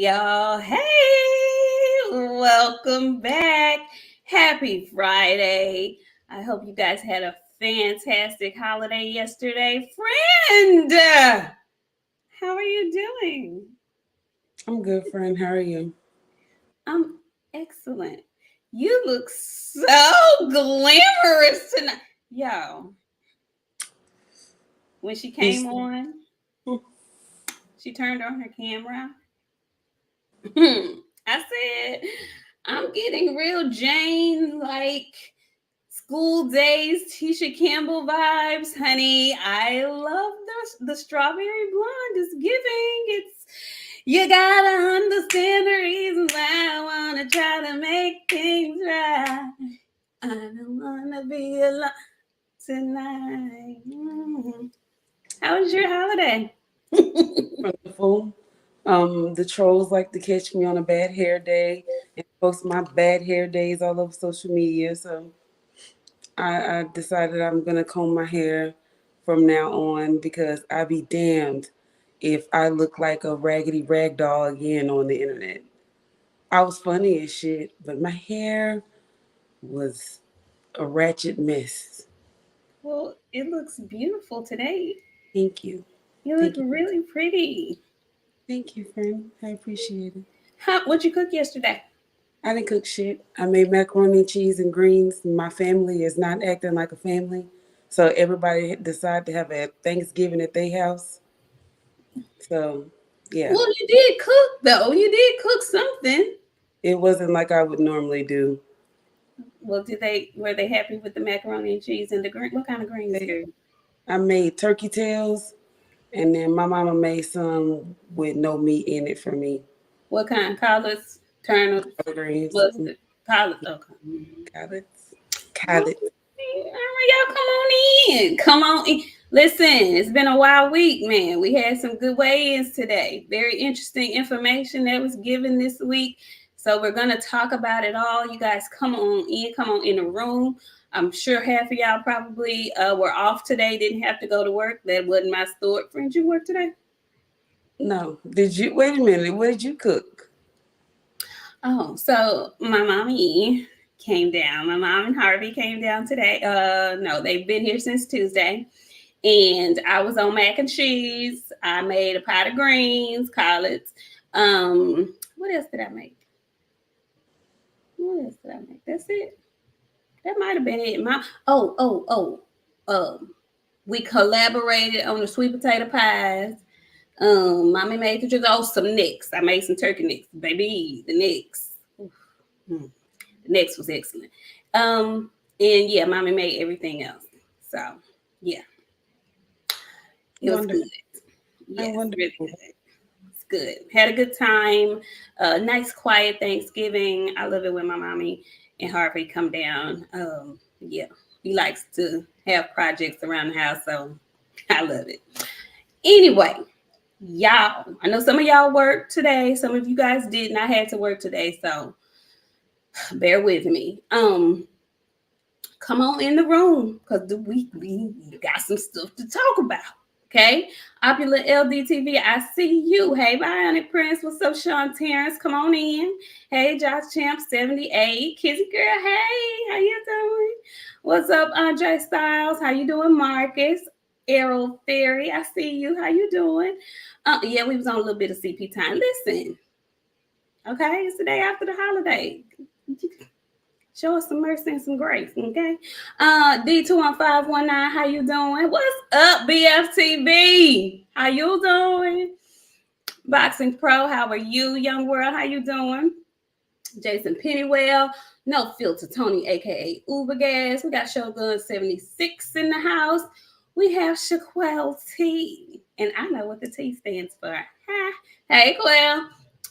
y'all. Hey, welcome back. Happy Friday. I hope you guys had a fantastic holiday yesterday. Friend, how are you doing? I'm good, friend. How are you? I'm excellent. You look so glamorous tonight. Yo, when she It's, came on, she turned on her camera. I said, I'm getting real Jane, like school days, Tisha Campbell vibes, honey. I love the strawberry blonde. It's giving. It's you gotta understand the reasons why I wanna try to make things right. I don't wanna be alone tonight. How was your holiday? wonderful. The trolls like to catch me on a bad hair day and post my bad hair days all over social media. So I decided I'm gonna comb my hair from now on because I be damned if I look like a raggedy rag doll again on the internet. I was funny as shit, but my hair was a ratchet mess. Well, it looks beautiful today. Thank you. You look Thank you. really pretty. Thank you, friend. I appreciate it. What'd you cook yesterday? I didn't cook shit. I made macaroni and cheese and greens. My family is not acting like a family. So everybody decided to have a Thanksgiving at their house. So, yeah, Well, you did cook though. You did cook something. it wasn't like I would normally do. Well, did they were they happy with the macaroni and cheese and the green? What kind of greens, They, girl? I made turkey tails, and then my mama made some with no meat in it for me. What kind? Collards, turnips, Collard greens, mustard, collards. Okay. collards, All collards. right, y'all, come on in. Come on in. Listen, it's been a wild week, man. We had some good weigh-ins today. Very interesting information that was given this week. So we're gonna talk about it all. You guys, come on in the room. I'm sure half of y'all probably were off today, didn't have to go to work. That wasn't my story. Friend, you work today? No, did you? Wait a minute. What did you cook? Oh, so my mommy came down. My mom and Harvey came down today. No, they've been here since Tuesday. And I was on mac and cheese. I made a pot of greens, collards. What else did I make? What else did I make? That's it. That might have been it. Um, we collaborated on the sweet potato pies. Mommy made some nicks. I made some turkey nicks, baby. The nicks. The nicks was excellent. And yeah, mommy made everything else. So yeah, it was good. Wonderful. I Yes, wonder. really good. It's good. Had a good time. Nice, quiet Thanksgiving. I love it when my mommy and Harvey come down. Yeah, he likes to have projects around the house, so I love it. Anyway, y'all, I know some of y'all worked today. Some of you guys didn't. I had to work today, so bear with me. Come on in the room because we got some stuff to talk about. Okay, Opulent LDTV, I see you. Hey, Bionic Prince, what's up, Sean Terrence? Come on in. Hey, Josh Champ 78, Kizzy Girl. Hey, how you doing? What's up, Andre Styles? How you doing, Marcus? Errol Ferry, I see you. How you doing? Yeah, we was on a little bit of CP time. Listen, okay, it's the day after the holiday. Show us some mercy and some grace, okay? D21519, how you doing? What's up, BFTV? How you doing? Boxing Pro, how are you? Young World, how you doing? Jason Pennywell, No Filter Tony, aka Uber Gas. We got Shogun 76 in the house. We have Shaquelle T, and I know what the T stands for. Hi. Hey, Quell.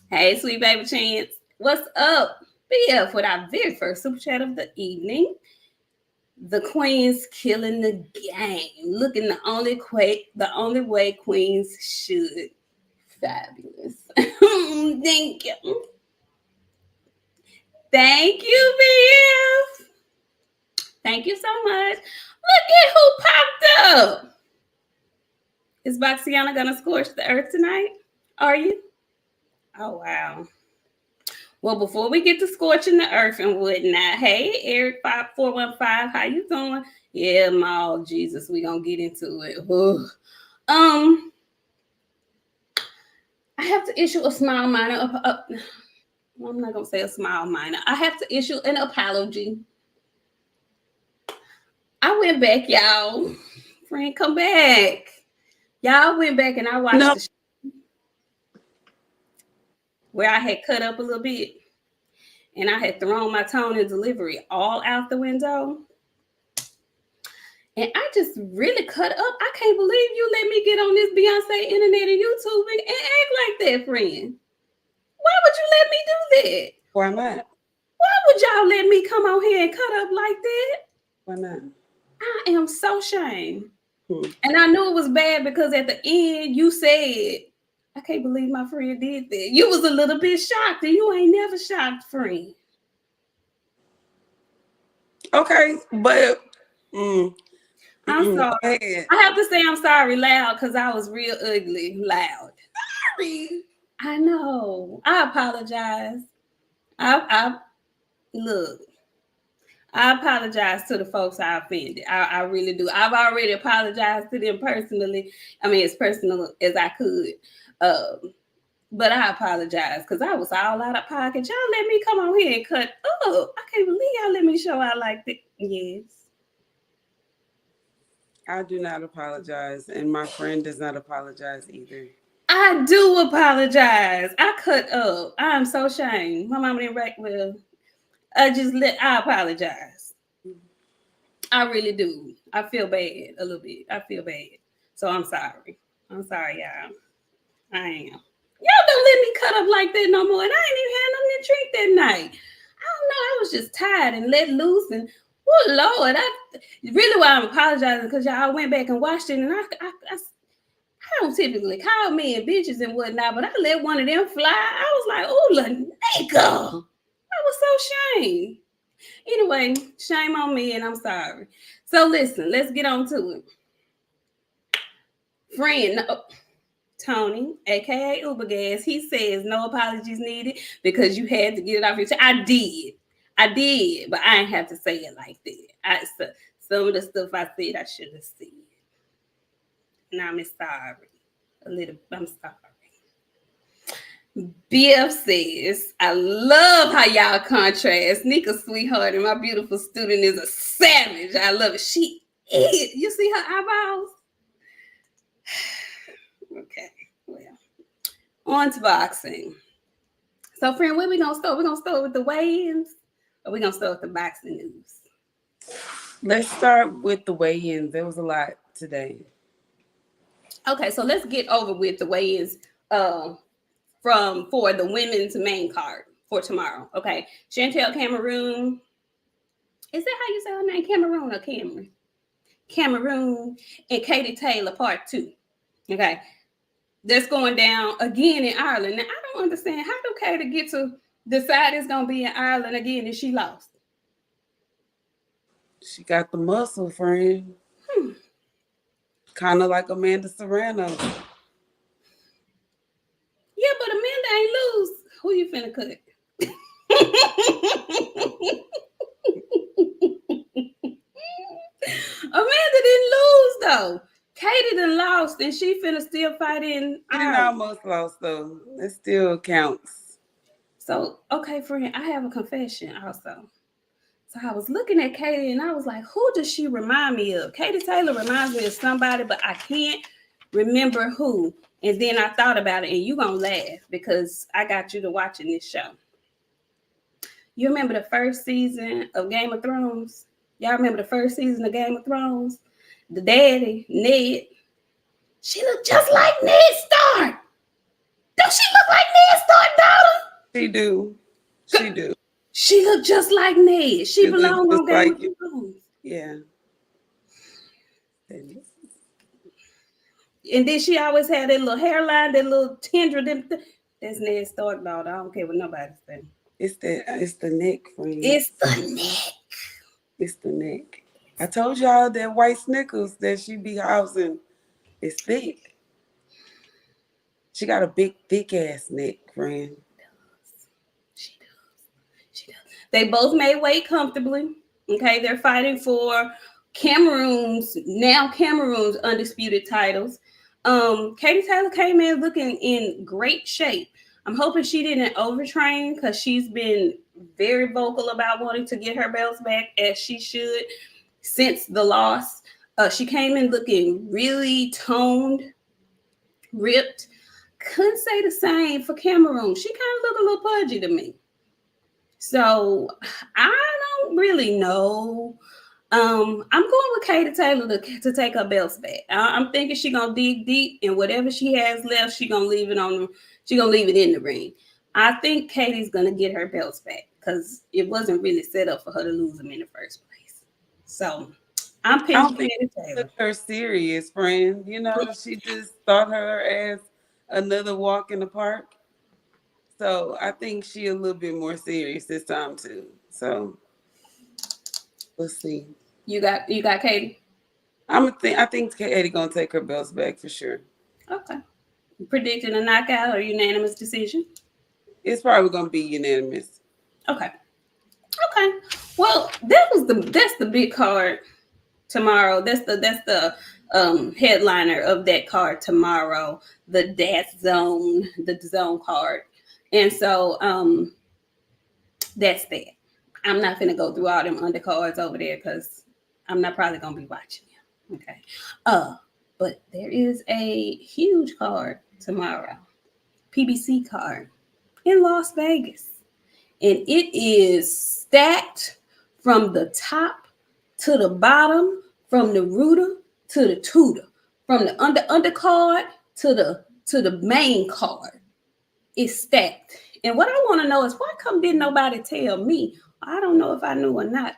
Hey, sweet baby Chance. What's up? BF with our very first super chat of the evening. The Queens killing the game. Looking the only way Queens should. Fabulous. Thank you. Thank you, BF. Thank you so much. Look at who popped up. Is Boxiana gonna scorch the earth tonight? Are you? Oh wow. Well, before we get to scorching the earth and whatnot, hey Eric 5415, how you doing? Yeah, Maul, Jesus, we gonna get into it. Ugh. Um, I have to issue a small minor. I'm not gonna say a small minor. I have to issue an apology. I went back, y'all. Friend, come back. Y'all went back and I watched No. the where I had cut up a little bit and I had thrown my tone and delivery all out the window. And I just really cut up. I can't believe you let me get on this Beyonce internet and YouTube and act like that, friend. Why would you let me do that? Why not? Why would y'all let me come on here and cut up like that? Why not? I am so ashamed. And I knew it was bad because at the end you said, I can't believe my friend did that. You was a little bit shocked and you ain't never shocked, friend. Okay, but I'm sorry. I I have to say I'm sorry loud because I was real ugly loud. sorry. I know. I apologize. I look. I apologize to the folks I offended. I really do. I've already apologized to them personally. I mean, as personal as I could. But I apologize because I was all out of pocket. Y'all let me come on here and cut up. I can't believe y'all let me show out like that. Yes. I do not apologize, and my friend does not apologize either. I do apologize. I cut up. I'm so ashamed. My mama didn't wreck well. I apologize. I really do. I feel bad a little bit. I feel bad. So I'm sorry. I'm sorry, y'all. I am. Y'all don't let me cut up like that no more. And I ain't even had nothing to drink that night. I don't know. I was just tired and let loose. And oh Lord, I really why I'm apologizing because y'all went back and watched it. And I don't typically call men bitches and whatnot, but I let one of them fly. I was like, oh, La nigga. I was so ashamed. Anyway, shame on me, and I'm sorry. So listen, let's get on to it. Friend Tony, aka Uber Gas, he says no apologies needed because you had to get it off your chest. I did, but I ain't have to say it like that. Some of the stuff I said I should have said, and I'm sorry. I'm sorry. BF says, I love how y'all contrast. Nika, sweetheart, and my beautiful student is a savage. I love it. She is. You see her eyeballs? Okay, well, on to boxing. So, friend, where we gonna start? We gonna start with the weigh-ins, or we gonna start with the boxing news? Let's start with the weigh-ins. There was a lot today. Okay, so let's get over with the weigh-ins for the women's main card for tomorrow. Okay, Chantel Cameroon. Is that how you say her name? Cameroon or Cameron? Cameroon and Katie Taylor part 2. Okay. That's going down again in Ireland. Now, I don't understand. How do Katie get to decide it's going to be in Ireland again and she lost? She got the muscle, friend. Kind of like Amanda Serrano. Yeah, but Amanda ain't lose. Who you finna cut? Amanda didn't lose though. Katie done lost and she finna still fight in She didn't Ireland. almost lost though. It still counts. So, okay, friend, I have a confession also. So I was looking at Katie and I was like, who does she remind me of? Katie Taylor reminds me of somebody, but I can't remember who. And then I thought about it, and you gonna laugh because I got you to watching this show. You remember the first season of Game of Thrones? Y'all remember the first season of Game of Thrones? The daddy, Ned. She looked just like Ned Stark. Don't she look like Ned Stark, daughter? She do. She do. She looked just like Ned. She belonged on Game of Thrones. Yeah. And then she always had that little hairline, that little tendril. That's Ned Stark, daughter. I don't care what nobody's saying. It's the neck, friend. It's the neck. It's the neck. I told y'all that white Snickers that she be housing is thick. She got a big, thick ass neck, friend. She does. She does. They both made weight comfortably. Okay, they're fighting for Cameroon's undisputed titles. Katie Taylor came in looking in great shape. I'm hoping she didn't overtrain because she's been very vocal about wanting to get her belts back as she should since the loss. She came in looking really toned, ripped. Couldn't say the same for Cameroon. She kind of looked a little pudgy to me. So I don't really know. I'm going with Katie Taylor to take her belts back. I'm thinking she's gonna dig deep, and whatever she has left, she's gonna leave it on. She's gonna leave it in the ring. I think Katie's gonna get her belts back because it wasn't really set up for her to lose them in the first place. So I'm I picking don't think Katie she Taylor. took her serious, friend. You know, she just thought her as another walk in the park. So I think she a little bit more serious this time too. So we'll see. You got Katie. I think Katie gonna take her belts back for sure. Okay. Predicting a knockout or unanimous decision. It's probably gonna be unanimous. Okay. Okay. Well, that's the big card tomorrow. That's the headliner of that card tomorrow. The zone card, and so that's that. I'm not gonna go through all them undercards over there because I'm not probably gonna be watching them. Okay. But there is a huge card tomorrow, PBC card in Las Vegas, and it is stacked from the top to the bottom, from the rooter to the tutor, from the undercard to the main card. It's stacked. And what I want to know is why come didn't nobody tell me? I don't know if I knew or not.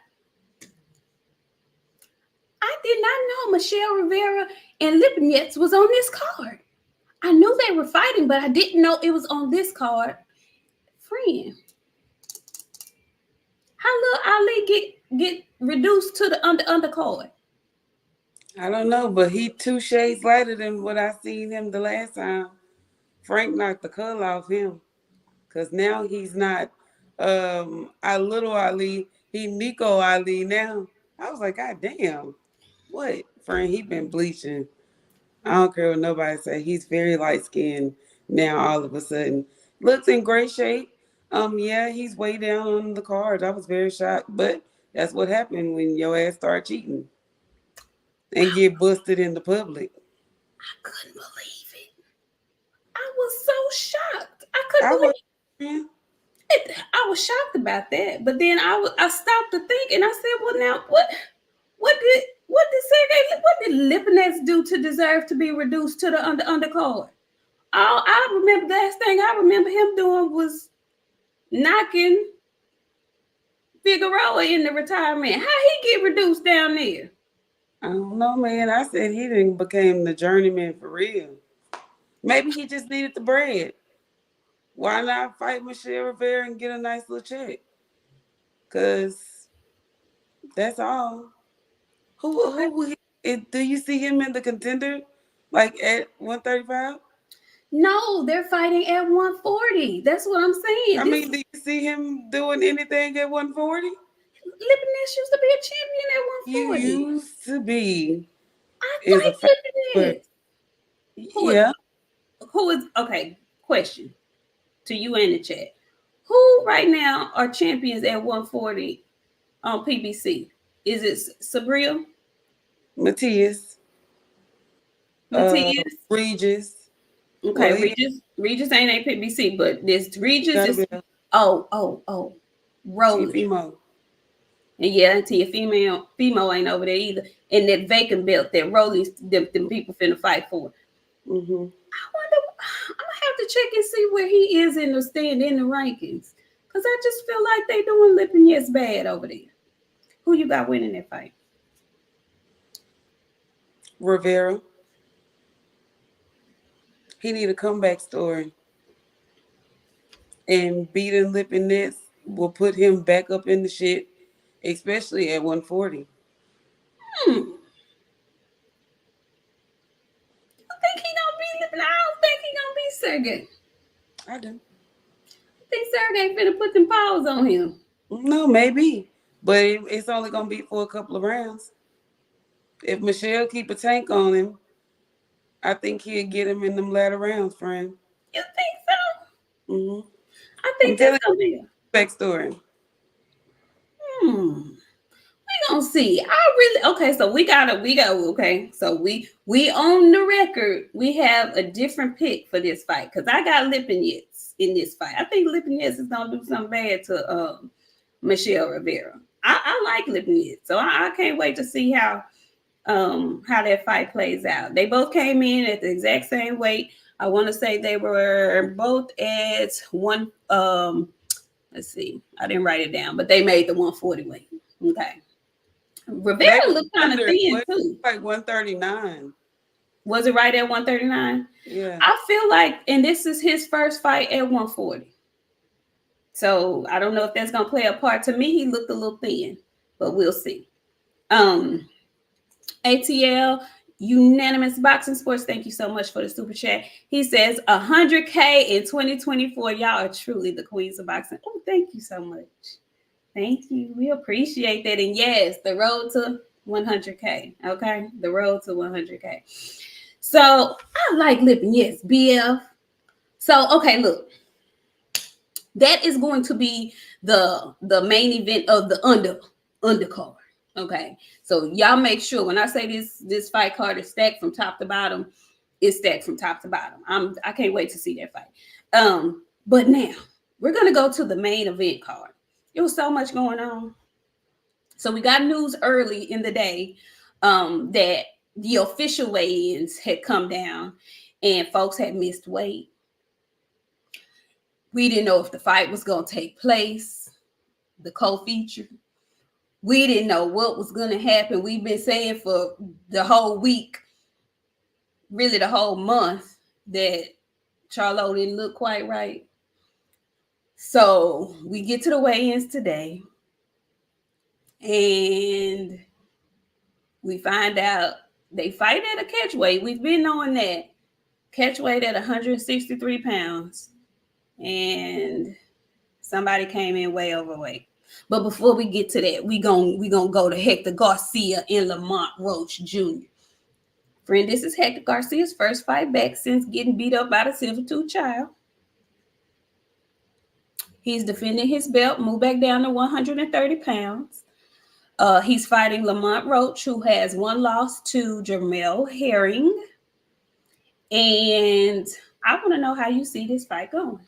I did not know Michelle Rivera and Lipinets was on this card. I knew they were fighting, but I didn't know it was on this card. Friend, how little Ali get reduced to the undercard? I don't know, but he 2 shades lighter than what I seen him the last time. Frank knocked the color off him. Cause now he's not I little Ali, he Nico Ali now. I was like, God damn, what? Frank, he been bleaching. I don't care what nobody say. He's very light skinned now all of a sudden. Looks in great shape. Yeah, he's way down on the cards. I was very shocked, but that's what happened when your ass start cheating and get busted in the public. I couldn't believe it. I was so shocked. I couldn't I was believe man, it. I was shocked about that. But then I stopped to think and I said, well, now what did Lipinets do to deserve to be reduced to the undercard? All I remember, the last thing I remember him doing was knocking Figueroa in the retirement. How he get reduced down there? I don't know, man. I said he didn't became the journeyman for real. Maybe he just needed the bread. Why not fight Michelle Rivera and get a nice little check? Cause that's all. Do you see him in the contender, like at 135? No, they're fighting at 140. That's what I'm saying. I mean, do you see him doing anything at 140? Lipinets used to be a champion at You 140. used to be I is a like fact, but Lipinets. Who is yeah, who is okay? Question to you in the chat. Who right now are champions at 140 on PBC? Is it Sabril? Matthias, uh, Matias? Regis. Okay, Well, he Regis ain't a PBC, but this Regis got a is bit oh Rolly. Tifimo. And yeah, until your female ain't over there either. And that vacant belt that Rolly's them people finna fight for. Mm-hmm. I wonder. I'm gonna have to check and see where he is in the stand in the rankings, cause I just feel like they doing Lipinets bad over there. Who you got winning that fight? Rivera. He need a comeback story. And beating Lippin Nets will put him back up in the shit, especially at 140. Hmm. You think he gonna be? I don't think he gonna be Sergey? I do. I think Sergey finna put them paws on him. No, maybe, but it's only gonna be for a couple of rounds. If Michelle keep a tank on him, I think he'll get him in them latter rounds, friend. You think so? Hmm. I I'm think that's telling gonna be. you, backstory. We gonna see. I really okay. So we got okay. So we on the record. We have a different pick for this fight because I got Lipinets in this fight. I think Lipinets is gonna do something bad to Michelle Rivera. I like Lipinets, so I can't wait to see how that fight plays out. They both came in at the exact same weight. I want to say they were both at one. Let's see, I didn't write it down, but they made the 140 weight. Okay. They Rivera were looked kind of under thin what, too. like 139. Was it right at 139? Yeah. I feel like, and this is his first fight at 140. So I don't know if that's gonna play a part. To me, he looked a little thin, but we'll see. Um, ATL Unanimous Boxing Sports. Thank you so much for the super chat. He says 100K in 2024. Y'all are truly the queens of boxing. Oh, thank you so much. Thank you. We appreciate that. And yes, the road to 100K. Okay, the road to 100K. So I like Lippin. Yes, BF. So okay, look, that is going to be the main event of the undercard. Okay, so y'all make sure when I say this fight card is stacked from top to bottom, it's stacked from top to bottom. I can't wait to see that fight. But now we're gonna go to the main event card. It was so much going on. So we got news early in the day that the official weigh-ins had come down and folks had missed weight. We didn't know if the fight was going to take place, the co-feature. We didn't know what was going to happen. We've been saying for the whole week, really the whole month, that Charlo didn't look quite right. So we get to the weigh-ins today, and we find out they fight at a catch weight. We've been knowing that. Catch weight at 163 pounds. And somebody came in way overweight. But before we get to that, we gonna go to Hector Garcia and Lamont Roach Jr. Friend, this is Hector Garcia's first fight back since getting beat up by the Silver-Tooth Child. He's defending his belt, moved back down to 130 pounds. He's fighting Lamont Roach, who has one loss to Jermell Herring. And I want to know how you see this fight going.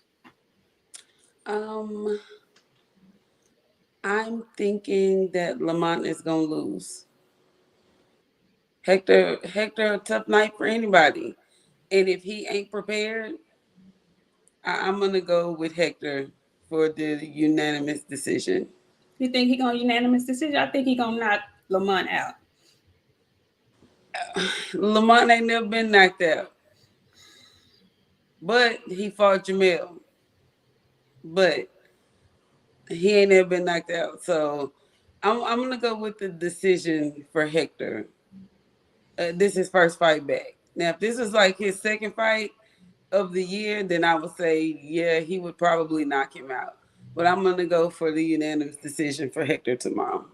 I'm thinking that Lamont is gonna lose. Hector, a tough night for anybody, and if he ain't prepared, I'm gonna go with Hector for the unanimous decision. You think he gonna unanimous decision? I think he gonna knock Lamont out. Lamont ain't never been knocked out, but he fought Jamel. But he ain't never been knocked out, so I'm gonna go with the decision for Hector. This is his first fight back. Now, if this is like his second fight of the year, then I would say, yeah, he would probably knock him out. But I'm gonna go for the unanimous decision for Hector tomorrow.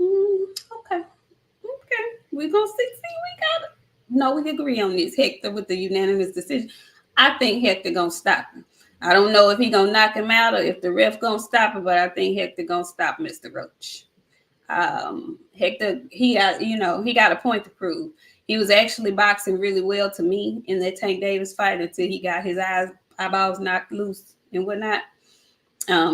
Okay. Okay. We're gonna see. We got it. No, we agree on this. Hector with the unanimous decision. I think Hector gonna stop him. I don't know if he gonna knock him out or if the ref gonna stop it, but I think Hector gonna stop Mr. Roach. Hector, he got a point to prove. He was actually boxing really well to me in that Tank Davis fight until he got his eyeballs knocked loose and whatnot.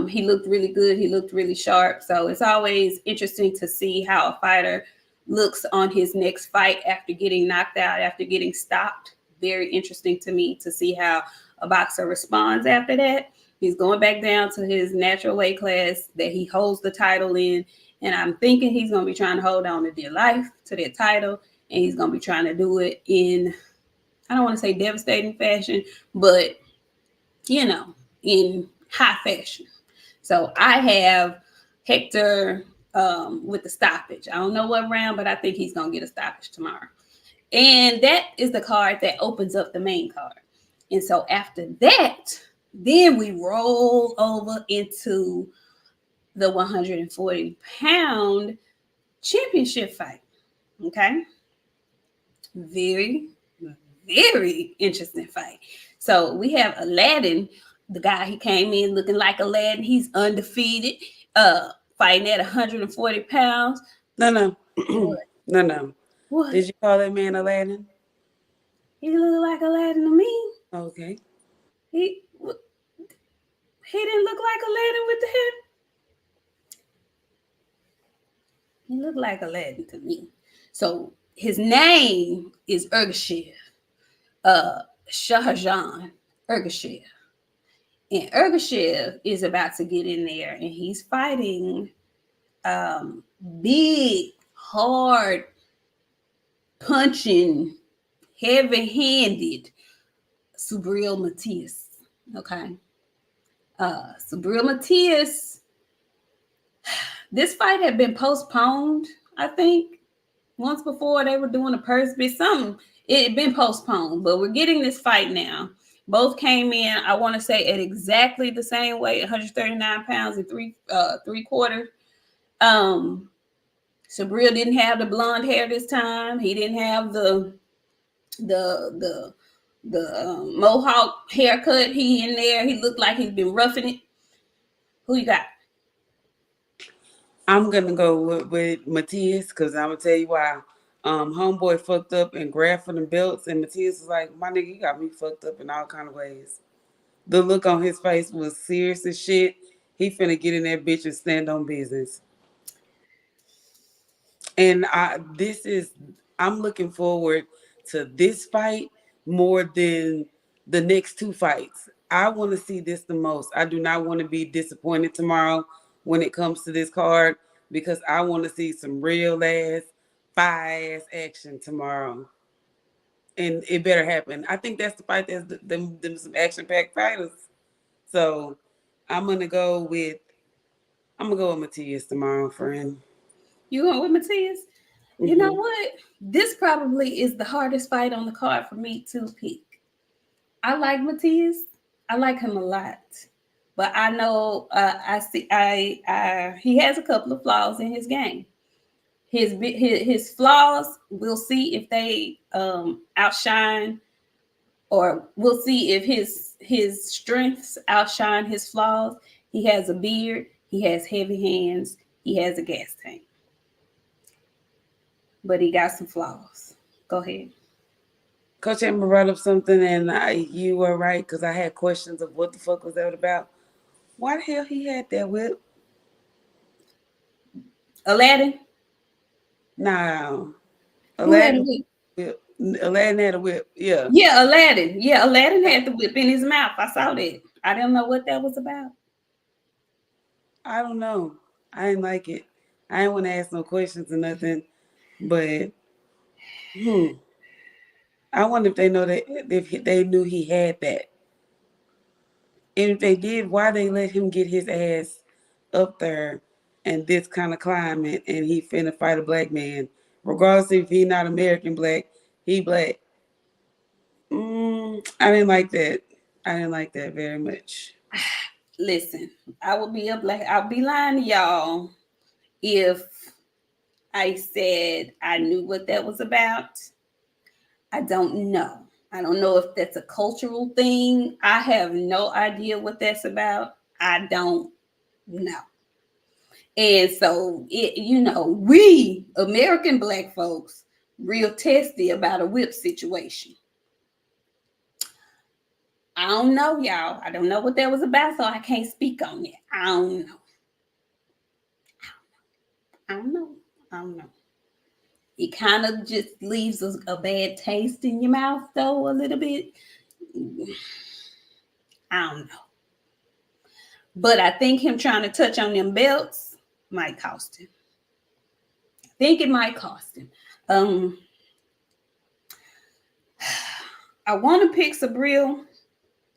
He looked really good. He looked really sharp. So it's always interesting to see how a fighter looks on his next fight after getting knocked out, after getting stopped. Very interesting to me to see how a boxer responds after that. He's going back down to his natural weight class that he holds the title in. And I'm thinking he's going to be trying to hold on to dear life to that title. And he's going to be trying to do it in, I don't want to say devastating fashion, but, in high fashion. So I have Hector with the stoppage. I don't know what round, but I think he's going to get a stoppage tomorrow. And that is the card that opens up the main card. And so after that, then we roll over into the 140-pound championship fight. Okay. Very, very interesting fight. So we have Aladdin, the guy, he came in looking like Aladdin. He's undefeated, fighting at 140 pounds. No, no, What? no, no. What? Did you call that man Aladdin? He looked like Aladdin to me. Okay. He he didn't look like Aladdin with the head. He looked like Aladdin to me. So his name is Ergashev, Shahjahan Ergashev. And Ergashev is about to get in there, and he's fighting um, big, hard, punching, heavy-handed Subriel Matias. Okay. Subriel Matias, this fight had been postponed, I think. Once before they were doing a purse bid, something. It had been postponed, but we're getting this fight now. Both came in, I want to say, at exactly the same weight, 139 pounds and three quarters. Sabril didn't have the blonde hair this time. He didn't have the mohawk haircut. He in there. He looked like he's been roughing it. Who you got? I'm gonna go with Matthias because I'm gonna tell you why. Homeboy fucked up and grabbed for the belts, and Matthias was like, "My nigga, you got me fucked up in all kind of ways." The look on his face was serious as shit. He finna get in that bitch and stand on business. And I'm looking forward to this fight more than the next two fights. I want to see this the most. I do not want to be disappointed tomorrow when it comes to this card because I want to see some real ass fire ass action tomorrow. And it better happen. I think that's the fight that's them some action packed fighters. So I'm gonna go with Matthias tomorrow, friend. You going with Matias? You know what? This probably is the hardest fight on the card for me to pick. I like Matias. I like him a lot, but I know I see he has a couple of flaws in his game. His flaws, we'll see if they outshine, or we'll see if his strengths outshine his flaws. He has a beard. He has heavy hands. He has a gas tank, but he got some flaws. Go ahead. Coach Amber brought up something, and you were right because I had questions of what the fuck was that about. Why the hell he had that whip? Aladdin. Nah, Who had a Aladdin whip? whip. Aladdin had a whip. Yeah, Yeah, Aladdin. Yeah, Aladdin had the whip in his mouth. I saw that. I don't know what that was about. I don't know. I didn't like it. I didn't want to ask no questions or nothing, but I wonder if they know that if they knew he had that, and if they did, why they let him get his ass up there in this kind of climate, and he finna fight a black man, regardless if he not American black, he black. I didn't like that. I didn't like that very much. Listen, I'll be lying to y'all if I said I knew what that was about. I don't know. I don't know if that's a cultural thing. I have no idea what that's about. I don't know. And so we American black folks real testy about a whip situation. I don't know, y'all. I don't know what that was about, so I can't speak on it. I don't know. I don't know. I don't know. It kind of just leaves a bad taste in your mouth, though, a little bit. I don't know. But I think him trying to touch on them belts might cost him. I think it might cost him. Um, I want to pick Sabril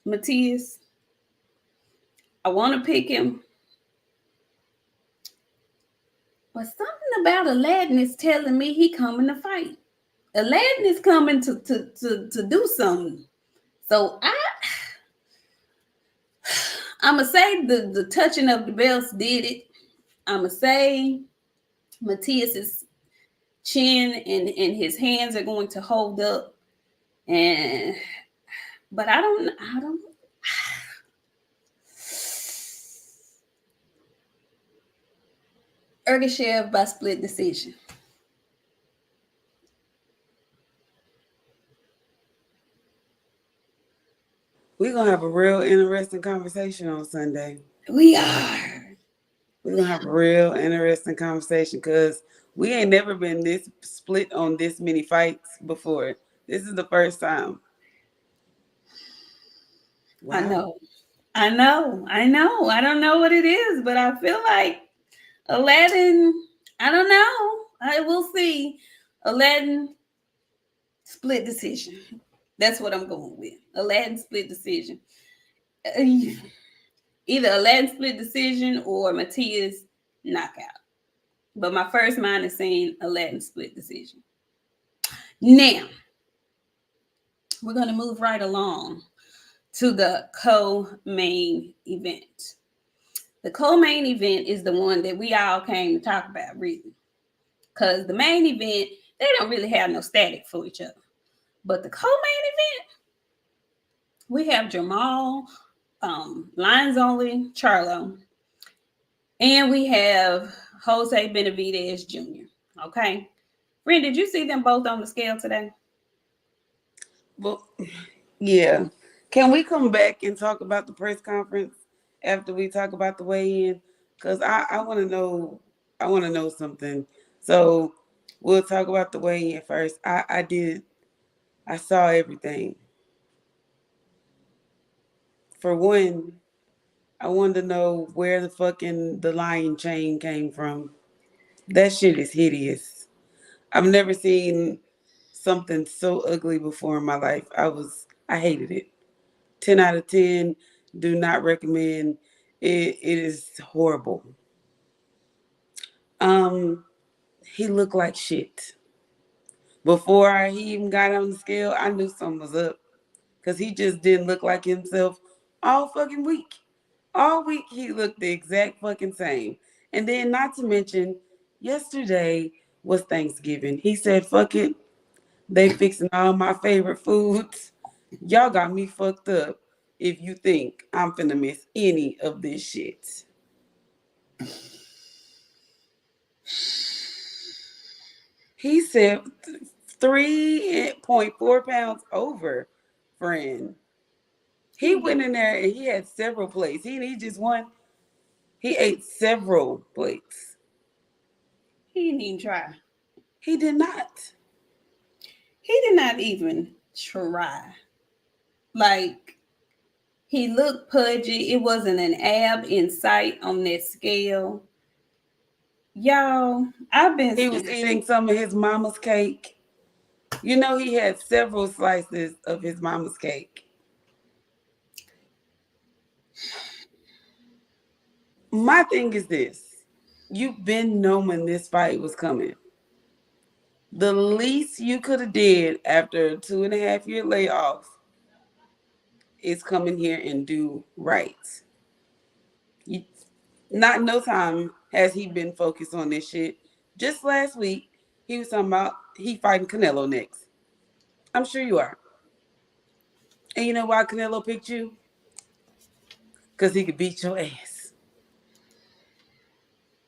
Matias. I want to pick him. But something about Aladdin is telling me he coming to fight. Aladdin is coming to do something So I'ma say the touching of the belts did it. I'ma say Matthias's chin and his hands are going to hold up. And but I don't Ergashev by split decision. We're gonna have a real interesting conversation on Sunday. We are. We're gonna have a real interesting conversation because we ain't never been this split on this many fights before. This is the first time. I Wow. know. I know. I know. I don't know what it is, but I feel like Aladdin, I don't know. I will see. Aladdin split decision. That's what I'm going with. Aladdin split decision. Uh, Either Aladdin split decision or Matthias knockout. But my first mind is saying Aladdin split decision. Now, we're going to move right along to the co-main event. The co-main event is the one that we all came to talk about, really. Because the main event, they don't really have no static for each other. But the co-main event, we have Jamal, Lines Only, Charlo, and we have Jose Benavidez Jr. Okay. Friend, did you see them both on the scale today? Well, yeah. Can we come back and talk about the press conference after we talk about the weigh-in? Because I want to know. I want to know something. So we'll talk about the weigh-in first. I did. I saw everything. For one, I wanted to know where the fucking the lion chain came from. That shit is hideous. I've never seen something so ugly before in my life. I hated it. 10 out of 10. Do not recommend. It is horrible. Um, he looked like shit. Before he even got on the scale, I knew something was up. Cause he just didn't look like himself all fucking week. All week he looked the exact fucking same. And then not to mention, yesterday was Thanksgiving. He said, fuck it. They fixing all my favorite foods. Y'all got me fucked up if you think I'm finna miss any of this shit. He said 3.4 pounds over, friend. He He, went in there and he had several plates. He didn't eat just one. He ate several plates. he didn't even try. He did not. He did not even try. Like, he looked pudgy. It wasn't an ab in sight on that scale. Y'all, I've been. He was eating some of his mama's cake. You know, he had several slices of his mama's cake. My thing is this: you've been knowing this fight was coming. The least you could have did after a 2.5 year layoff is come in here and do right. You, not in no time has he been focused on this shit. Just last week, he was talking about he fighting Canelo next. I'm sure you are. And you know why Canelo picked you? Because he could beat your ass.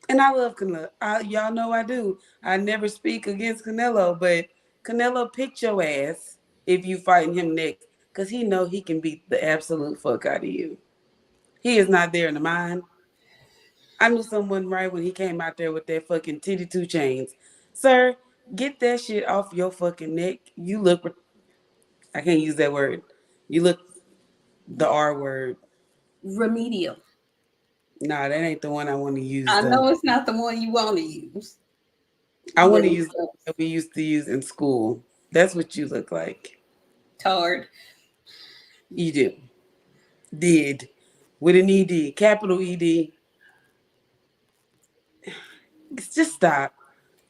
And I love Canelo. Y'all know I do. I never speak against Canelo, but Canelo picked your ass if you fighting him next. Because he know he can beat the absolute fuck out of you. He is not there in the mind. I knew someone right when he came out there with that fucking titty two chains. Sir, get that shit off your fucking neck. You look, I can't use that word. You look the R word. Remedial. Nah, that ain't the one I want to use I though. know it's not the one you want to use, I want but to it's use the one that we used to use in school. That's what you look like. tard. You do. Did. With an ED, capital ED. Just stop.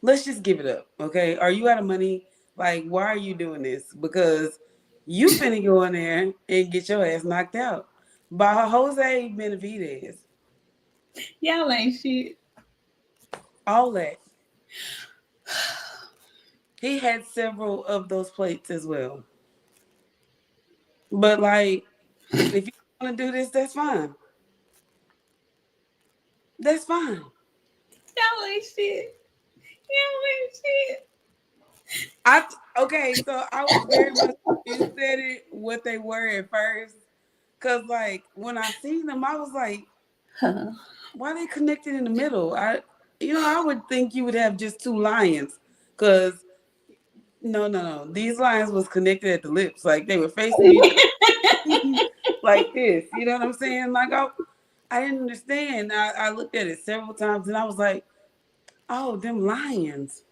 Let's just give it up, okay? Are you out of money? Like, why are you doing this? Because You finna go in there and get your ass knocked out by Jose Benavidez. Y'all ain't shit. All that. He had several of those plates as well. But like, if you want to do this, that's fine. That's fine. Y'all ain't shit. Y'all ain't shit. Okay, so I was very much confused at it, what they were at first. Cause like when I seen them, I was like, Huh. why they connected in the middle? I would think you would have just two lions. Cause no. These lions was connected at the lips. Like they were facing each other like this. You know what I'm saying? Like I didn't understand. I looked at it several times and I was like, oh, them lions.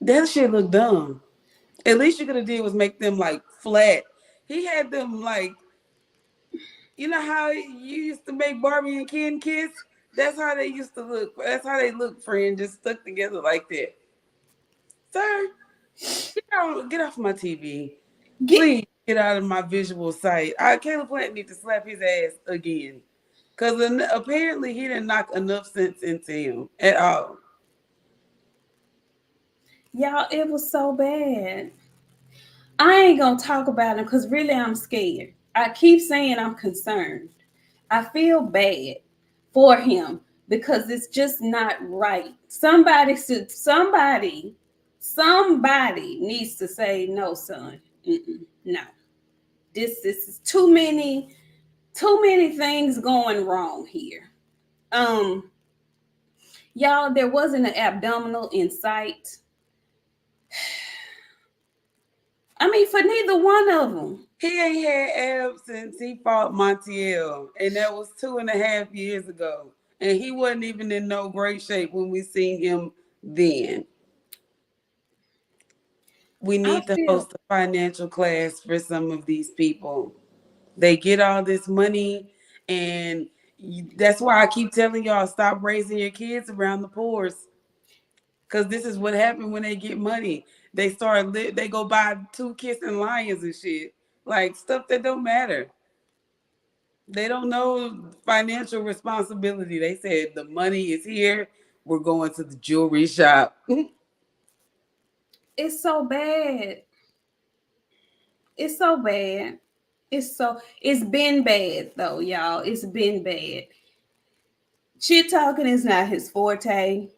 That shit look dumb. At least you could have did was make them like flat. He had them like, you know how you used to make Barbie and Ken kiss? That's how they used to look. That's how they look, friend, just stuck together like that. Sir, get off my TV. Get Please get out of my visual sight. Caleb Plant need to slap his ass again. Because apparently he didn't knock enough sense into him at all. y'all. It was so bad. I ain't gonna talk about him because really I'm scared. I keep saying I'm concerned. I feel bad for him because it's just not right. Somebody needs to say no, son. No, this is too many things going wrong here. Um, y'all, there wasn't an abdominal in sight. I mean, for neither one of them. He ain't had abs since he fought Montiel, and that was 2.5 years ago. And he wasn't even in no great shape when we seen him then. We I need to feel host a financial class for some of these people. They get all this money, and that's why I keep telling y'all stop raising your kids around the poors. Cause this is what happened when they get money. They go buy two kissing lions and shit. Like stuff that don't matter. They don't know financial responsibility. They said the money is here. We're going to the jewelry shop. it's so bad. It's so bad. It's been bad though, y'all. It's been bad. Shit talking is not his forte.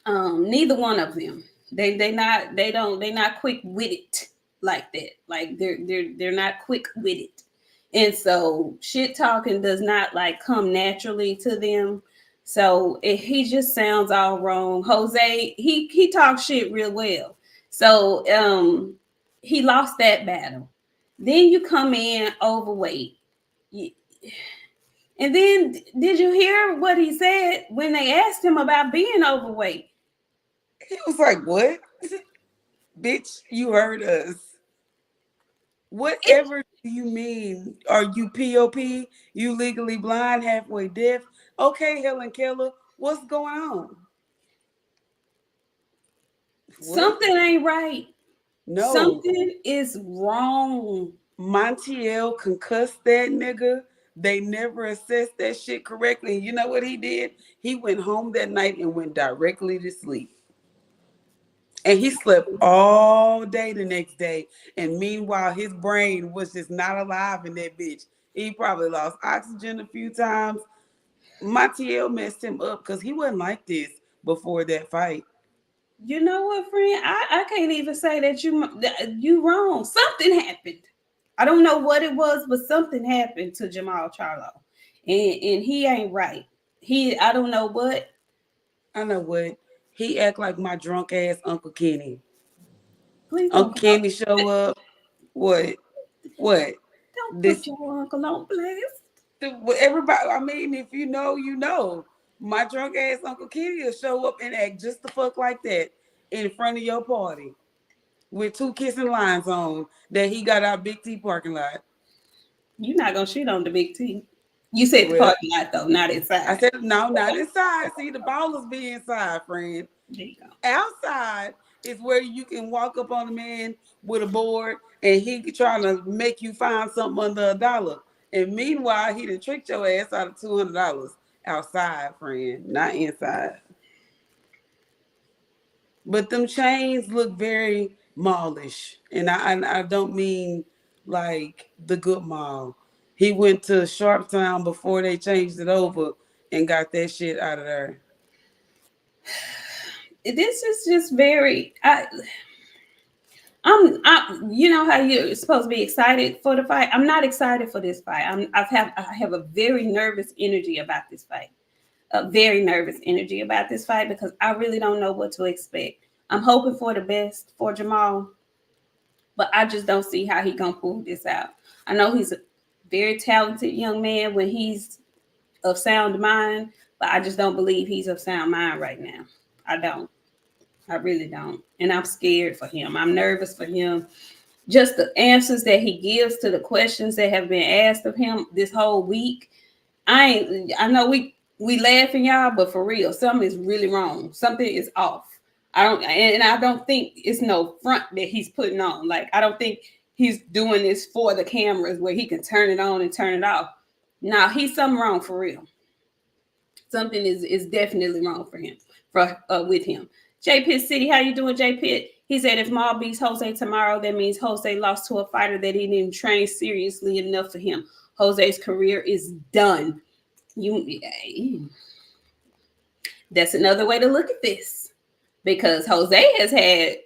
Neither one of them. They not quick with it like that. Like they're not quick with it. And so shit talking does not like come naturally to them. So he just sounds all wrong. Jose, he talks shit real well. So he lost that battle. Then you come in overweight. And then did you hear what he said when they asked him about being overweight? He was like, "What, bitch? You heard us. It, Whatever do you mean? Are you POP? You legally blind, halfway deaf? Okay, Helen Keller, what's going on? What? something ain't right. No, Something is wrong. Montiel concussed that nigga. They never assessed that shit correctly. And you know what he did? He went home that night and went directly to sleep. And he slept all day the next day. And meanwhile, his brain was just not alive in that bitch. He probably lost oxygen a few times. Montiel messed him up because he wasn't like this before that fight. You know what, friend? I can't even say that you wrong. Something happened. I don't know what it was, but something happened to Jamal Charlo, and he ain't right. I don't know what. I know what. He act like my drunk ass Uncle Kenny. Please don't Uncle come up. Kenny show up. What? What? Don't put This your uncle on blast. everybody. I mean, if you know, you know. My drunk ass Uncle Kenny will show up and act just the fuck like that in front of your party with two kissing lines on that he got our Big T parking lot. You're not gonna shit on the big T. You said the Well, parking lot though, not I inside. said no, not inside. See, the ballers be inside, friend. There you go. Outside, It's where you can walk up on a man with a board and he trying to make you find something under $1. And meanwhile, he done tricked your ass out of $200 outside, friend, not inside. But them chains look very mallish, and I don't mean like the good mall. He went to Sharptown before they changed it over and got that shit out of there. This is just very. You know how you're supposed to be excited for the fight. I'm not excited for this fight. I have a very nervous energy about this fight. A very nervous energy about this fight because I really don't know what to expect. I'm hoping for the best for Jamal, but I just don't see how he gonna pull this out. I know he's a very talented young man when he's of sound mind, but I just don't believe he's of sound mind right now. I don't. I really don't. And I'm scared for him. I'm nervous for him. Just the answers that he gives to the questions that have been asked of him this whole week. I know we laughing y'all, but for real, something is really wrong. Something is off. I don't think it's no front that he's putting on. Like I don't think he's doing this for the cameras where he can turn it on and turn it off. Now he's something wrong for real. Something is definitely wrong for him, for with him. J Pitt City, how you doing, J Pitt? He said if Maul beats Jose tomorrow, that means Jose lost to a fighter that he didn't train seriously enough for him. Jose's career is done. That's another way to look at this because Jose has had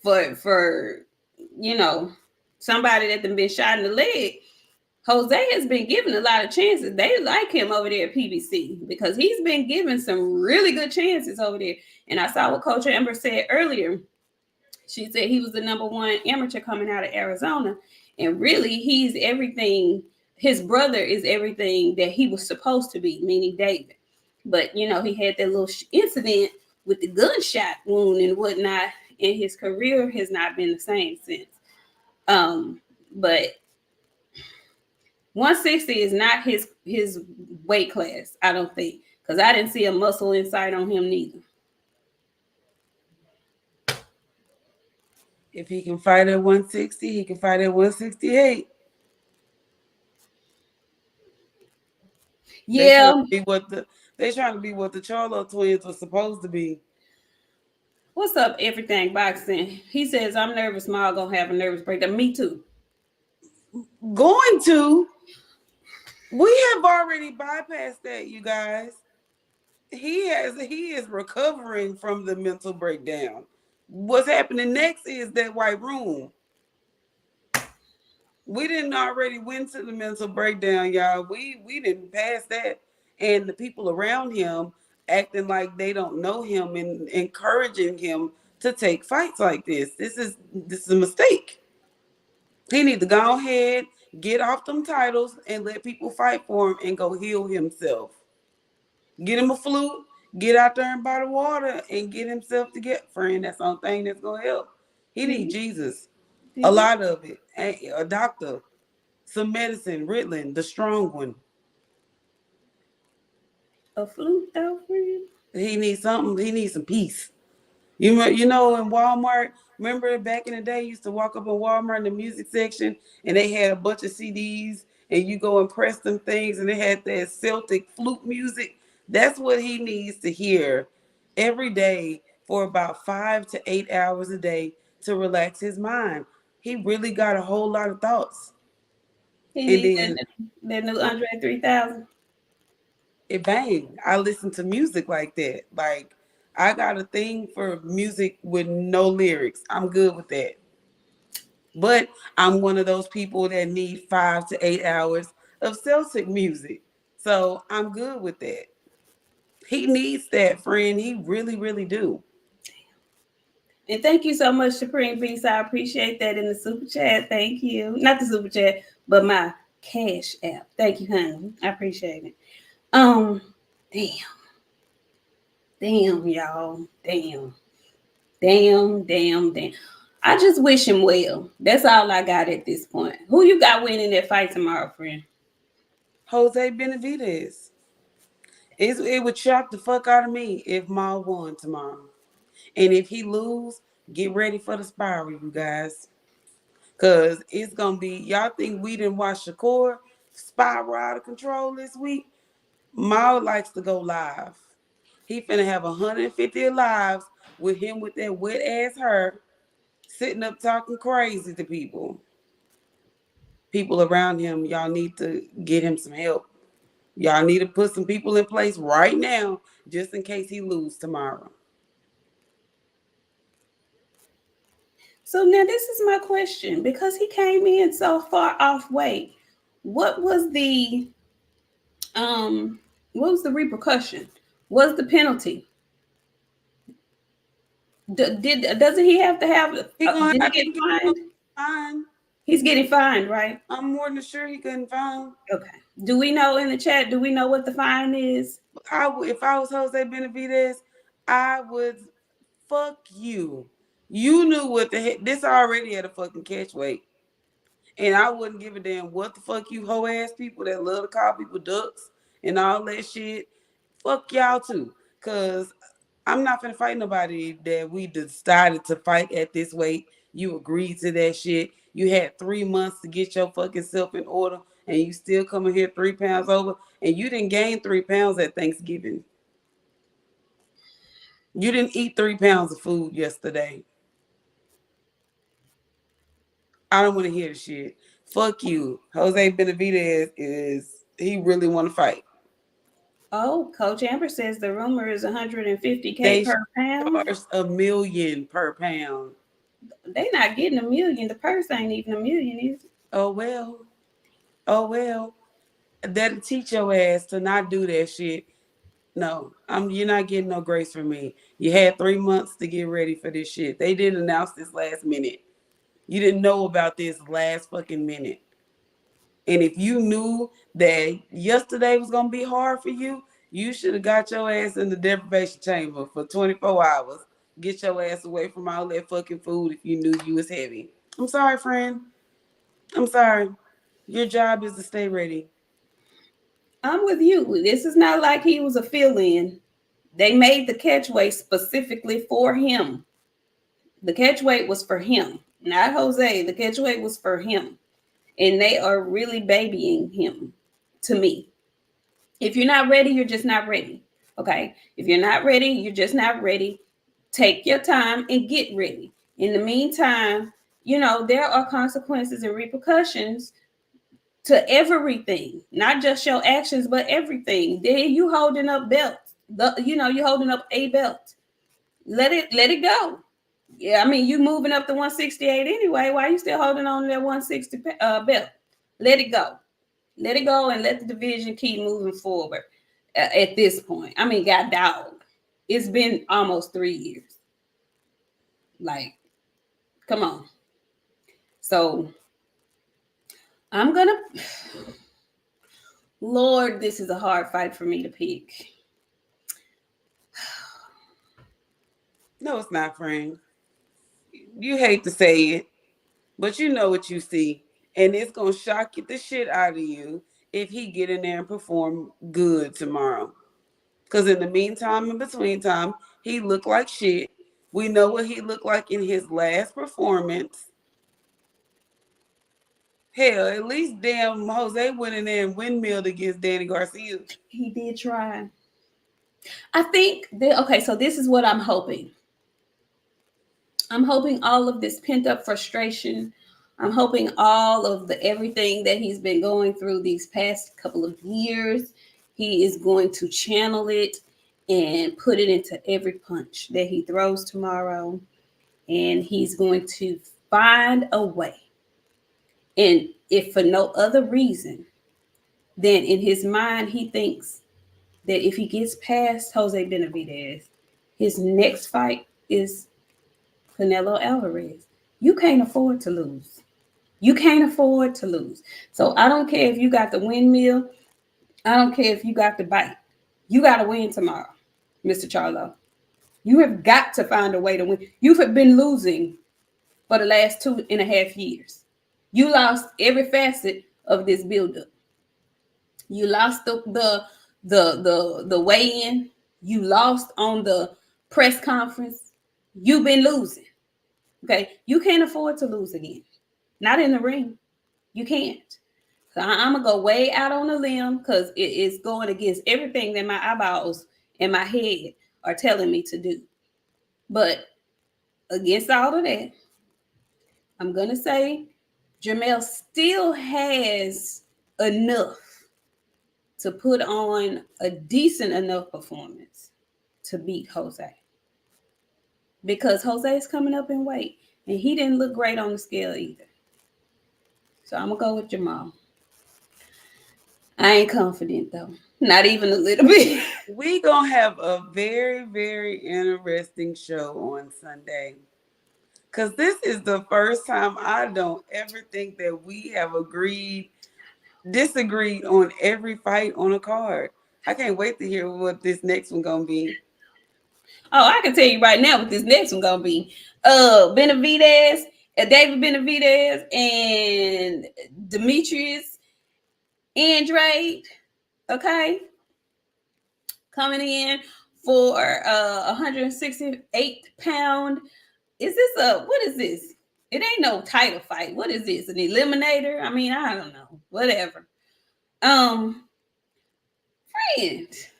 for you know somebody that been shot in the leg. Jose has been given a lot of chances. They like him over there at PBC because he's been given some really good chances over there. And I saw what Coach Amber said earlier. She said he was the number one amateur coming out of Arizona. And really, he's everything. His brother is everything that he was supposed to be, meaning David. But, you know, he had that little incident with the gunshot wound and whatnot. And his career has not been the same since. But 160 is not his weight class, I don't think, because I didn't see a muscle inside on him neither. If he can fight at 160, he can fight at 168. Yeah. They trying to be what the Charlo twins were supposed to be. What's up, everything boxing? He says I'm nervous. Maul gonna have a nervous breakdown. Me too. Going to. We have already bypassed that, you guys. He is recovering from the mental breakdown. What's happening next is that white room. We didn't already went to the mental breakdown, y'all. We didn't pass that. And the people around him acting like they don't know him and encouraging him to take fights like this. This is a mistake. He need to go ahead, get off them titles, and let people fight for him and go heal himself. Get him a flute, get out there and buy the water and get himself together, friend. That's the only thing that's gonna help. He need Jesus. A lot of it. A doctor, some medicine, Ritalin, the strong one. A flute, though, friend. He needs something. He needs some peace. You know, in Walmart, remember back in the day, you used to walk up in Walmart in the music section and they had a bunch of CDs and you go and press them things and they had that Celtic flute music. That's what he needs to hear every day for about 5 to 8 hours a day to relax his mind. He really got a whole lot of thoughts. He needs that new Andre 3000. It bang. I listen to music like that. Like I got a thing for music with no lyrics. I'm good with that. But I'm one of those people that need 5 to 8 hours of Celtic music. So I'm good with that. He needs that, friend. He really, really do. And thank you so much, Supreme Beast. I appreciate that in the super chat. Thank you. Not the super chat, but my cash app. Thank you, honey. I appreciate it. Damn. Damn, y'all. Damn. I just wish him well. That's all I got at this point. Who you got winning that fight tomorrow, friend? Jose Benavidez. It would shock the fuck out of me if Maul won tomorrow. And if he lose, Get ready for the spiral, you guys. Cause it's gonna be, y'all think we didn't watch Shakur spiral out of control this week? Mao likes to go live. He finna have 150 lives with him with that wet ass hair, sitting up talking crazy to people. People around him, y'all need to get him some help. Y'all need to put some people in place right now, just in case he lose tomorrow. So now this is my question, because he came in so far off weight. What was the um what was the repercussion? What's the penalty? Doesn't he have to have? He gonna Did he have get to get fined? fined. He's getting fined, right? I'm more than sure he couldn't find. Okay. Do we know in the chat? Do we know what the fine is? If I was Jose Benavidez, I would fuck you. You knew what the heck. This already had a fucking catch weight. And I wouldn't give a damn what the fuck you hoe ass people that love to call people ducks and all that shit. Fuck y'all too. Cause I'm not gonna fight nobody that we decided to fight at this weight. You agreed to that shit. You had 3 months to get your fucking self in order, and you still coming here 3 pounds over, and you didn't gain 3 pounds at Thanksgiving. You didn't eat 3 pounds of food yesterday. I don't want to hear the shit. Fuck you. Jose Benavidez is he really want to fight? Oh, Coach Amber says the rumor is 150K They per pound. charge $1 million per pound. They not getting a million. The purse ain't even a million, is it? Oh well. Oh well. That'll teach your ass to not do that shit. No, you're not getting no grace from me. You had 3 months to get ready for this shit. They didn't announce this last minute. You didn't know about this last fucking minute. And if you knew that yesterday was gonna be hard for you, you should have got your ass in the deprivation chamber for 24 hours. Get your ass away from all that fucking food if you knew you was heavy. I'm sorry, friend. I'm sorry. Your job is to stay ready. I'm with you. This is not like he was a fill-in. They made the catch weight specifically for him. The catch weight was for him, not Jose. The catch weight was for him. And they are really babying him, to me. If you're not ready, you're just not ready. Okay. If you're not ready, you're just not ready. Take your time and get ready. In the meantime, there are consequences and repercussions to everything, not just your actions, but everything. Then you holding up belts. You holding up a belt. Let it go. Yeah, I mean, you moving up to 168 anyway. Why are you still holding on to that 160 belt? Let it go. Let it go and let the division keep moving forward at this point. I mean, God dog. It's been almost 3 years. Like, come on. So I'm going to, Lord, this is a hard fight for me to pick. No, it's not, friend. You hate to say it, but you know what you see. And it's gonna shock the shit out of you if he get in there and perform good tomorrow. Cause in the meantime, in between time, he looked like shit. We know what he looked like in his last performance. Hell, at least damn Jose went in there and windmilled against Danny Garcia. He did try. I think okay, so this is what I'm hoping. I'm hoping all of this pent up frustration, I'm hoping all of the everything that he's been going through these past couple of years, he is going to channel it and put it into every punch that he throws tomorrow. And he's going to find a way. And if for no other reason, then in his mind, he thinks that if he gets past Jose Benavidez, his next fight is Canelo Alvarez. You can't afford to lose. You can't afford to lose. So I don't care if you got the windmill. I don't care if you got the bite. You got to win tomorrow, Mr. Charlo. You have got to find a way to win. You have been losing for the last 2.5 years. You lost every facet of this buildup. You lost the weigh-in. You lost on the press conference. You've been losing. Okay, you can't afford to lose again. Not in the ring. You can't. So I'm gonna go way out on a limb because it is going against everything that my eyeballs and my head are telling me to do. But against all of that, I'm gonna say Jamel still has enough to put on a decent enough performance to beat Jose. Because Jose is coming up in weight and he didn't look great on the scale either. So I'm gonna go with Jamal. I ain't confident though. Not even a little bit. We gonna have a very, very interesting show on Sunday. Cause this is the first time I don't ever think that we have disagreed on every fight on a card. I can't wait to hear what this next one gonna be. Oh, I can tell you right now what this next one gonna be. Benavidez, David Benavidez, and Demetrius Andrade. Okay, coming in for 168 pound. Is this what is this? It ain't no title fight. What is this? An eliminator? I mean, I don't know. Whatever. Um, friend, this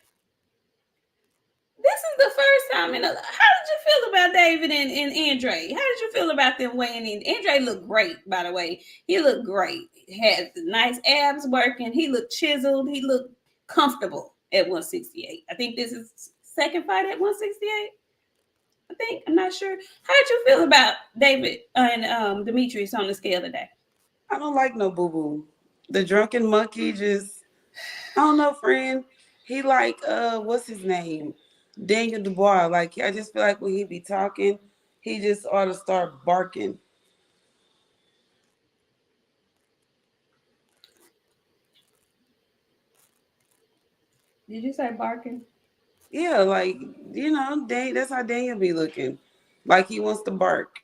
is the first time in a. How did you feel about David and Andre? How did you feel about them weighing in? Andre looked great, by the way. He looked great. He had the nice abs working. He looked chiseled. He looked comfortable at 168. I think this is second fight at 168. I think. I'm not sure. How did you feel about David and Demetrius on the scale today? I don't like no boo boo. The drunken monkey just, I don't know, friend. He like what's his name? Daniel Dubois. Like I just feel like when he be talking, he just ought to start barking. Did you say barking? Yeah, like that's how Daniel be looking. Like he wants to bark.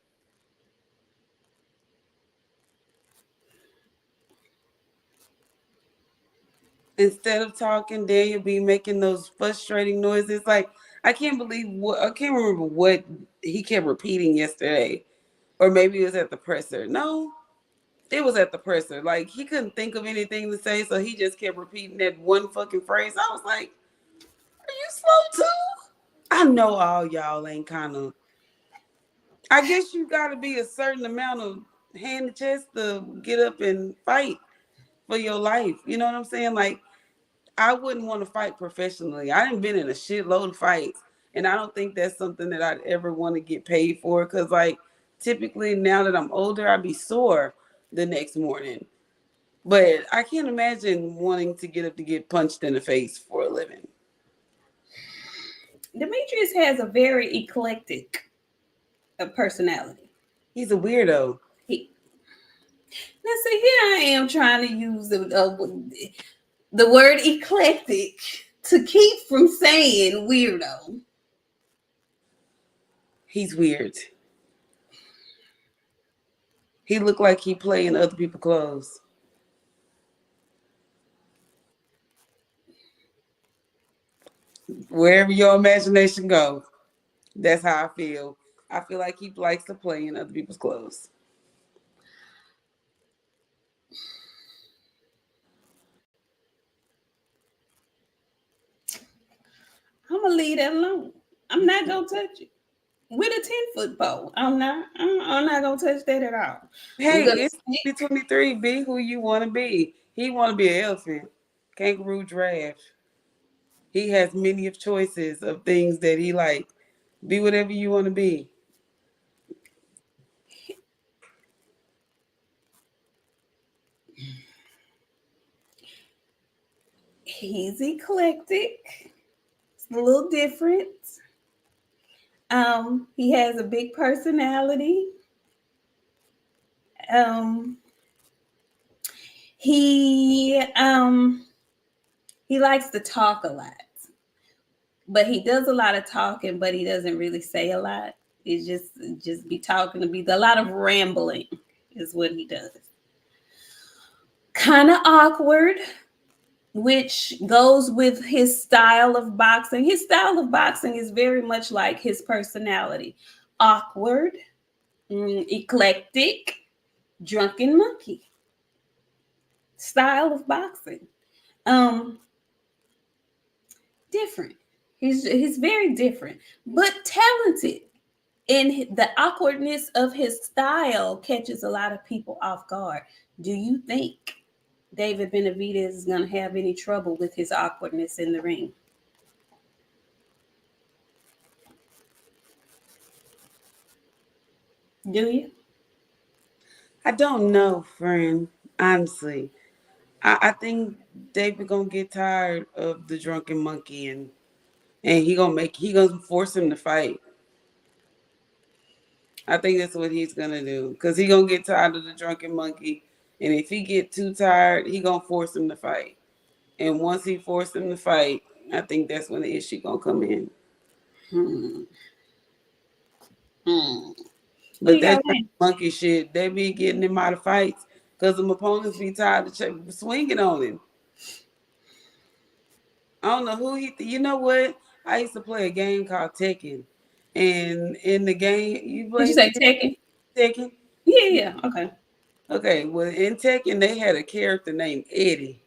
Instead of talking, Daniel be making those frustrating noises. Like I can't remember what he kept repeating yesterday. Or maybe it was at the presser. No, it was at the presser. Like he couldn't think of anything to say, so he just kept repeating that one fucking phrase. I was like, "Are you slow too?" I know all y'all ain't kind of. I guess you got to be a certain amount of hand to chest to get up and fight for your life. You know what I'm saying? Like I wouldn't want to fight professionally. I done been in a shitload of fights, and I don't think that's something that I'd ever want to get paid for. Cause like typically now that I'm older, I'd be sore the next morning. But I can't imagine wanting to get up to get punched in the face for a living. Demetrius has a very eclectic personality. He's a weirdo. He, now, see, here I am trying to use the word eclectic to keep from saying weirdo. He's weird. He looked like he played in other people's clothes. Wherever your imagination goes, that's how I feel. I feel like he likes to play in other people's clothes. I'm gonna leave that alone. I'm not gonna touch it with a 10-foot pole. I'm not gonna touch that at all. I'm Hey, gonna it's stick. 2023. Be who you want to be. He want to be an elephant, kangaroo, giraffe. He has many of choices of things that he like. Be whatever you want to be. He's eclectic. It's a little different. He has a big personality. Um, he he likes to talk a lot, but he does a lot of talking, but he doesn't really say a lot. It's just be talking to be a lot of rambling is what he does. Kind of awkward, which goes with his style of boxing. His style of boxing is very much like his personality. Awkward, Eclectic, drunken monkey style of boxing. Um, Different. He's very different, but talented. And the awkwardness of his style catches a lot of people off guard. Do you think David Benavidez is going to have any trouble with his awkwardness in the ring? Do you? I don't know, friend. Honestly, I think David gonna get tired of the drunken monkey, and he gonna force him to fight. I think that's what he's gonna do because he gonna get tired of the drunken monkey, and if he get too tired, he gonna force him to fight. And once he forced him to fight, I think that's when the issue gonna come in. Hmm. Hmm. Who But you that got winning? monkey shit, they be getting him out of fights because them opponents be tired of swinging on him. I don't know who you know what? I used to play a game called Tekken, and in the game, you Did you played say Tekken? Tekken. Yeah, yeah. Okay. Okay, well in Tekken they had a character named Eddie.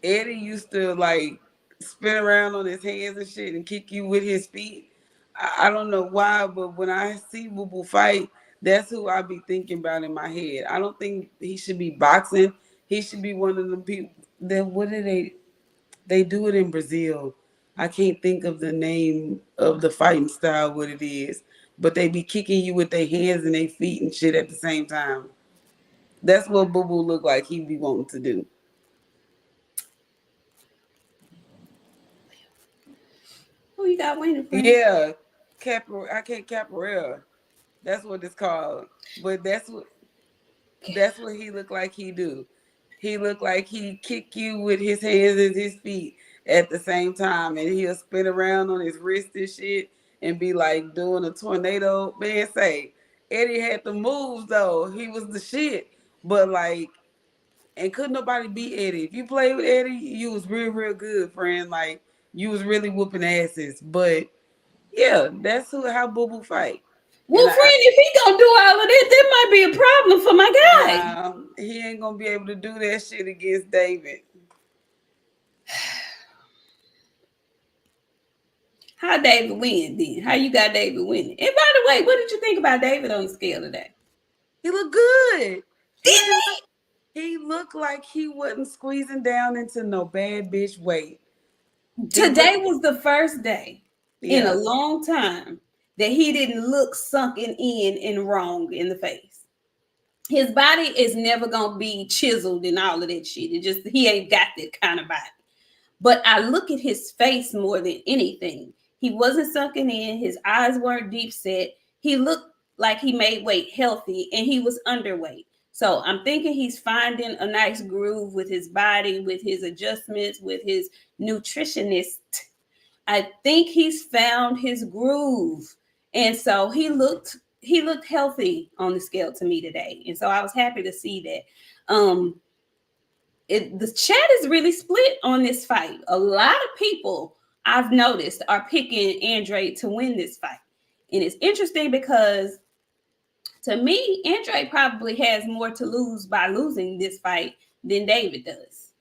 Eddie used to like spin around on his hands and shit and kick you with his feet. I don't know why, but when I see Boo Boo fight, that's who I be thinking about in my head. I don't think he should be boxing. He should be one of the people that what do they do it in Brazil. I can't think of the name of the fighting style, what it is, but they be kicking you with their hands and their feet and shit at the same time. That's what Boo Boo look like he be wanting to do. Who you got winning, friend? Yeah, I can't capoeira. That's what it's called. But that's what he look like he do. He look like he kick you with his hands and his feet at the same time, and he'll spin around on his wrist and shit and be like doing a tornado. Man, say Eddie had the moves though. He was the shit. But like, and couldn't nobody beat Eddie. If you played with Eddie, you was real good, friend. Like you was really whooping asses. But yeah, that's how Boo Boo fight. Well, And friend, if he gonna do all of that, that might be a problem for my guy. nah, he ain't gonna be able to do that shit against David. How David win then? How you got David winning? And by the way, what did you think about David on the scale today? He looked good. He Didn't didn't look, he looked like he wasn't squeezing down into no bad bitch weight. he? He Today looked was the first day in a yeah. long time that he didn't look sunken in and wrong in the face. His body is never gonna be chiseled and all of that shit. It just he ain't got that kind of body. But I look at his face more than anything. He wasn't sunken in, his eyes weren't deep set. He looked like he made weight healthy and he was underweight. So I'm thinking he's finding a nice groove with his body, with his adjustments, with his nutritionist. I think he's found his groove. And so he looked healthy on the scale to me today. And so I was happy to see that. The chat is really split on this fight. A lot of people I've noticed are picking Andrade to win this fight. And it's interesting because to me, Andrade probably has more to lose by losing this fight than David does.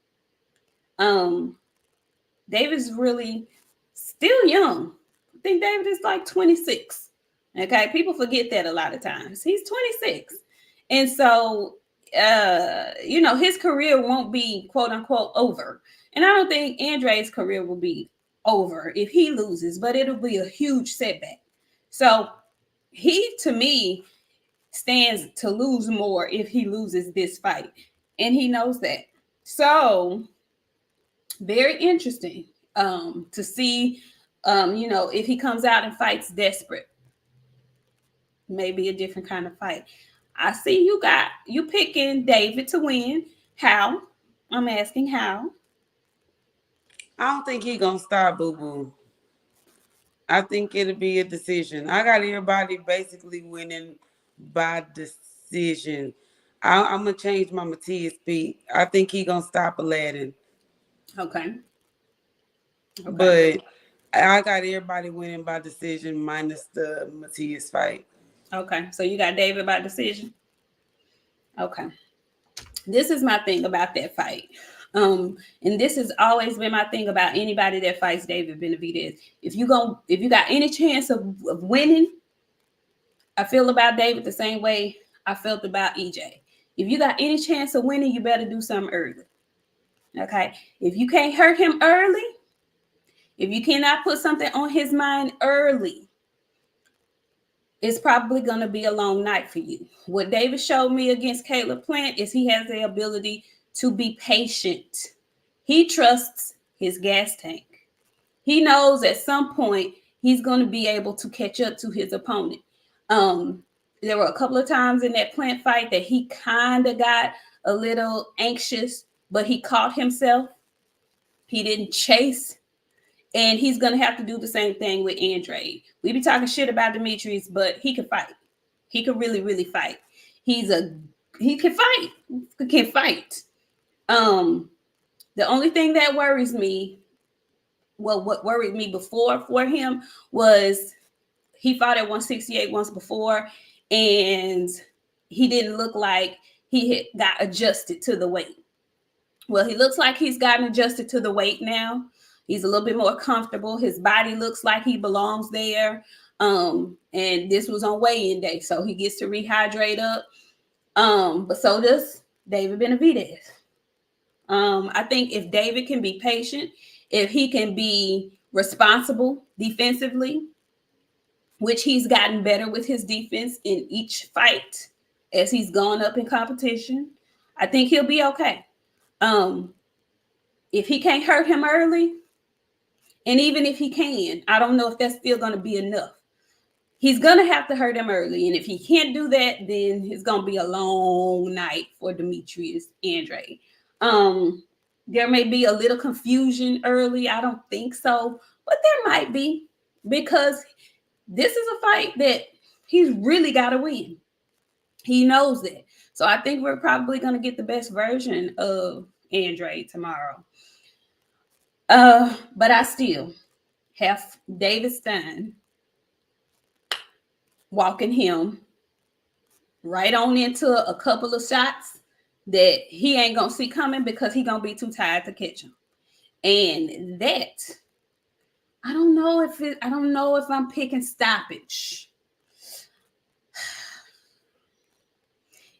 Um, David's really still young. I think David is like 26. Okay, people forget that a lot of times. He's 26. And so his career won't be quote unquote over. And I don't think Andrade's career will be over if he loses, but it'll be a huge setback. So he to me stands to lose more if he loses this fight. And he knows that. So very interesting to see if he comes out and fights desperate, maybe a different kind of fight. I see you picking David to win. How? I'm asking how. I don't think he gonna stop Boo Boo. I think it'll be a decision. I got everybody basically winning by decision. I'm gonna change my Matthias beat. I think he gonna stop Aladdin. Okay. Okay. But I got everybody winning by decision minus the Matthias fight. Okay, so you got David by decision. Okay, this is my thing about that fight. And this has always been my thing about anybody that fights David Benavidez. If you got any chance of winning, I feel about David the same way I felt about EJ. If you got any chance of winning, you better do something early. Okay. If you can't hurt him early, if you cannot put something on his mind early, it's probably going to be a long night for you. What David showed me against Caleb Plant is he has the ability to be patient. He trusts his gas tank. He knows at some point he's going to be able to catch up to his opponent. Um, there were a couple of times in that Plant fight that he kind of got a little anxious, but he caught himself. He didn't chase, and he's going to have to do the same thing with Andrade. We be talking shit about Demetrius, but he can fight. He can really, really fight. He can fight. He can fight. The only thing that worries me, well, what worried me before for him was he fought at 168 once before, and he didn't look like he had got adjusted to the weight. Well, he looks like he's gotten adjusted to the weight now. He's a little bit more comfortable. His body looks like he belongs there. And this was on weigh-in day, so he gets to rehydrate up. But so does David Benavidez. I think if David can be patient, if he can be responsible defensively, which he's gotten better with his defense in each fight as he's gone up in competition, I think he'll be okay. If he can't hurt him early, and even if he can, I don't know if that's still going to be enough. He's going to have to hurt him early. And if he can't do that, then it's going to be a long night for Demetrius Andrade. There may be a little confusion early. I don't think so, but there might be, because this is a fight that he's really got to win. He knows that. So I think we're probably going to get the best version of Andrade tomorrow. But I still have David Stein walking him right on into a couple of shots that he ain't gonna see coming because he gonna be too tired to catch him. And that I don't know if I'm picking stoppage.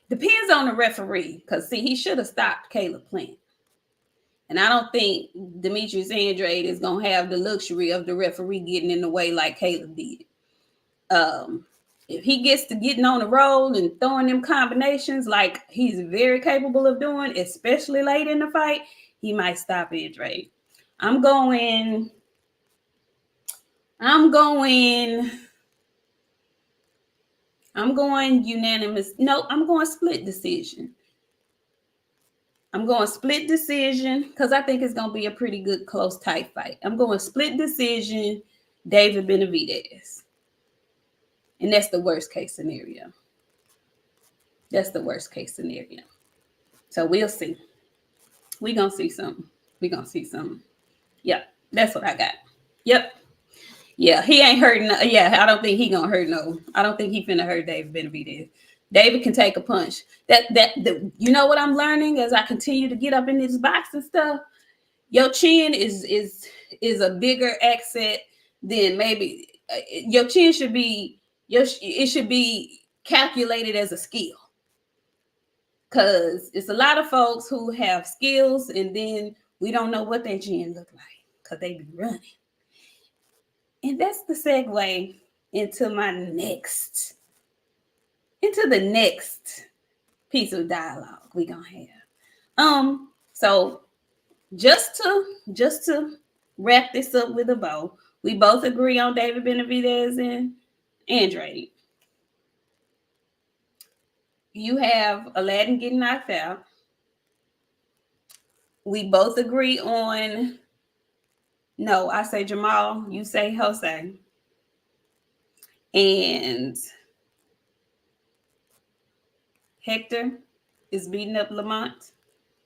Depends on the referee, because see, he should have stopped Caleb Plant. And I don't think Demetrius Andrade is gonna have the luxury of the referee getting in the way like Caleb did. If he gets to getting on the roll and throwing them combinations like he's very capable of doing, especially late in the fight, he might stop Andrade. I'm going unanimous. No, I'm going split decision. I'm going split decision because I think it's going to be a pretty good, close, tight fight. I'm going split decision, David Benavidez. And that's the worst case scenario. That's the worst case scenario. So we'll see. We're going to see something. We're going to see something. Yep, that's what I got. Yep. Yeah, he ain't hurting. Yeah, I don't think he going to hurt no. I don't think he finna hurt David Benavidez. David can take a punch. You know what I'm learning as I continue to get up in this box and stuff? Your chin is a bigger asset than maybe your chin should be. It should be calculated as a skill, because it's a lot of folks who have skills and then we don't know what their chin look like because they be running. And that's the segue into the next piece of dialogue we gonna have. So just to wrap this up with a bow, we both agree on David Benavidez and Andrade. You have Aladdin getting knocked out. We both agree on, no, I say Jamal, you say Jose. And Hector is beating up Lamont.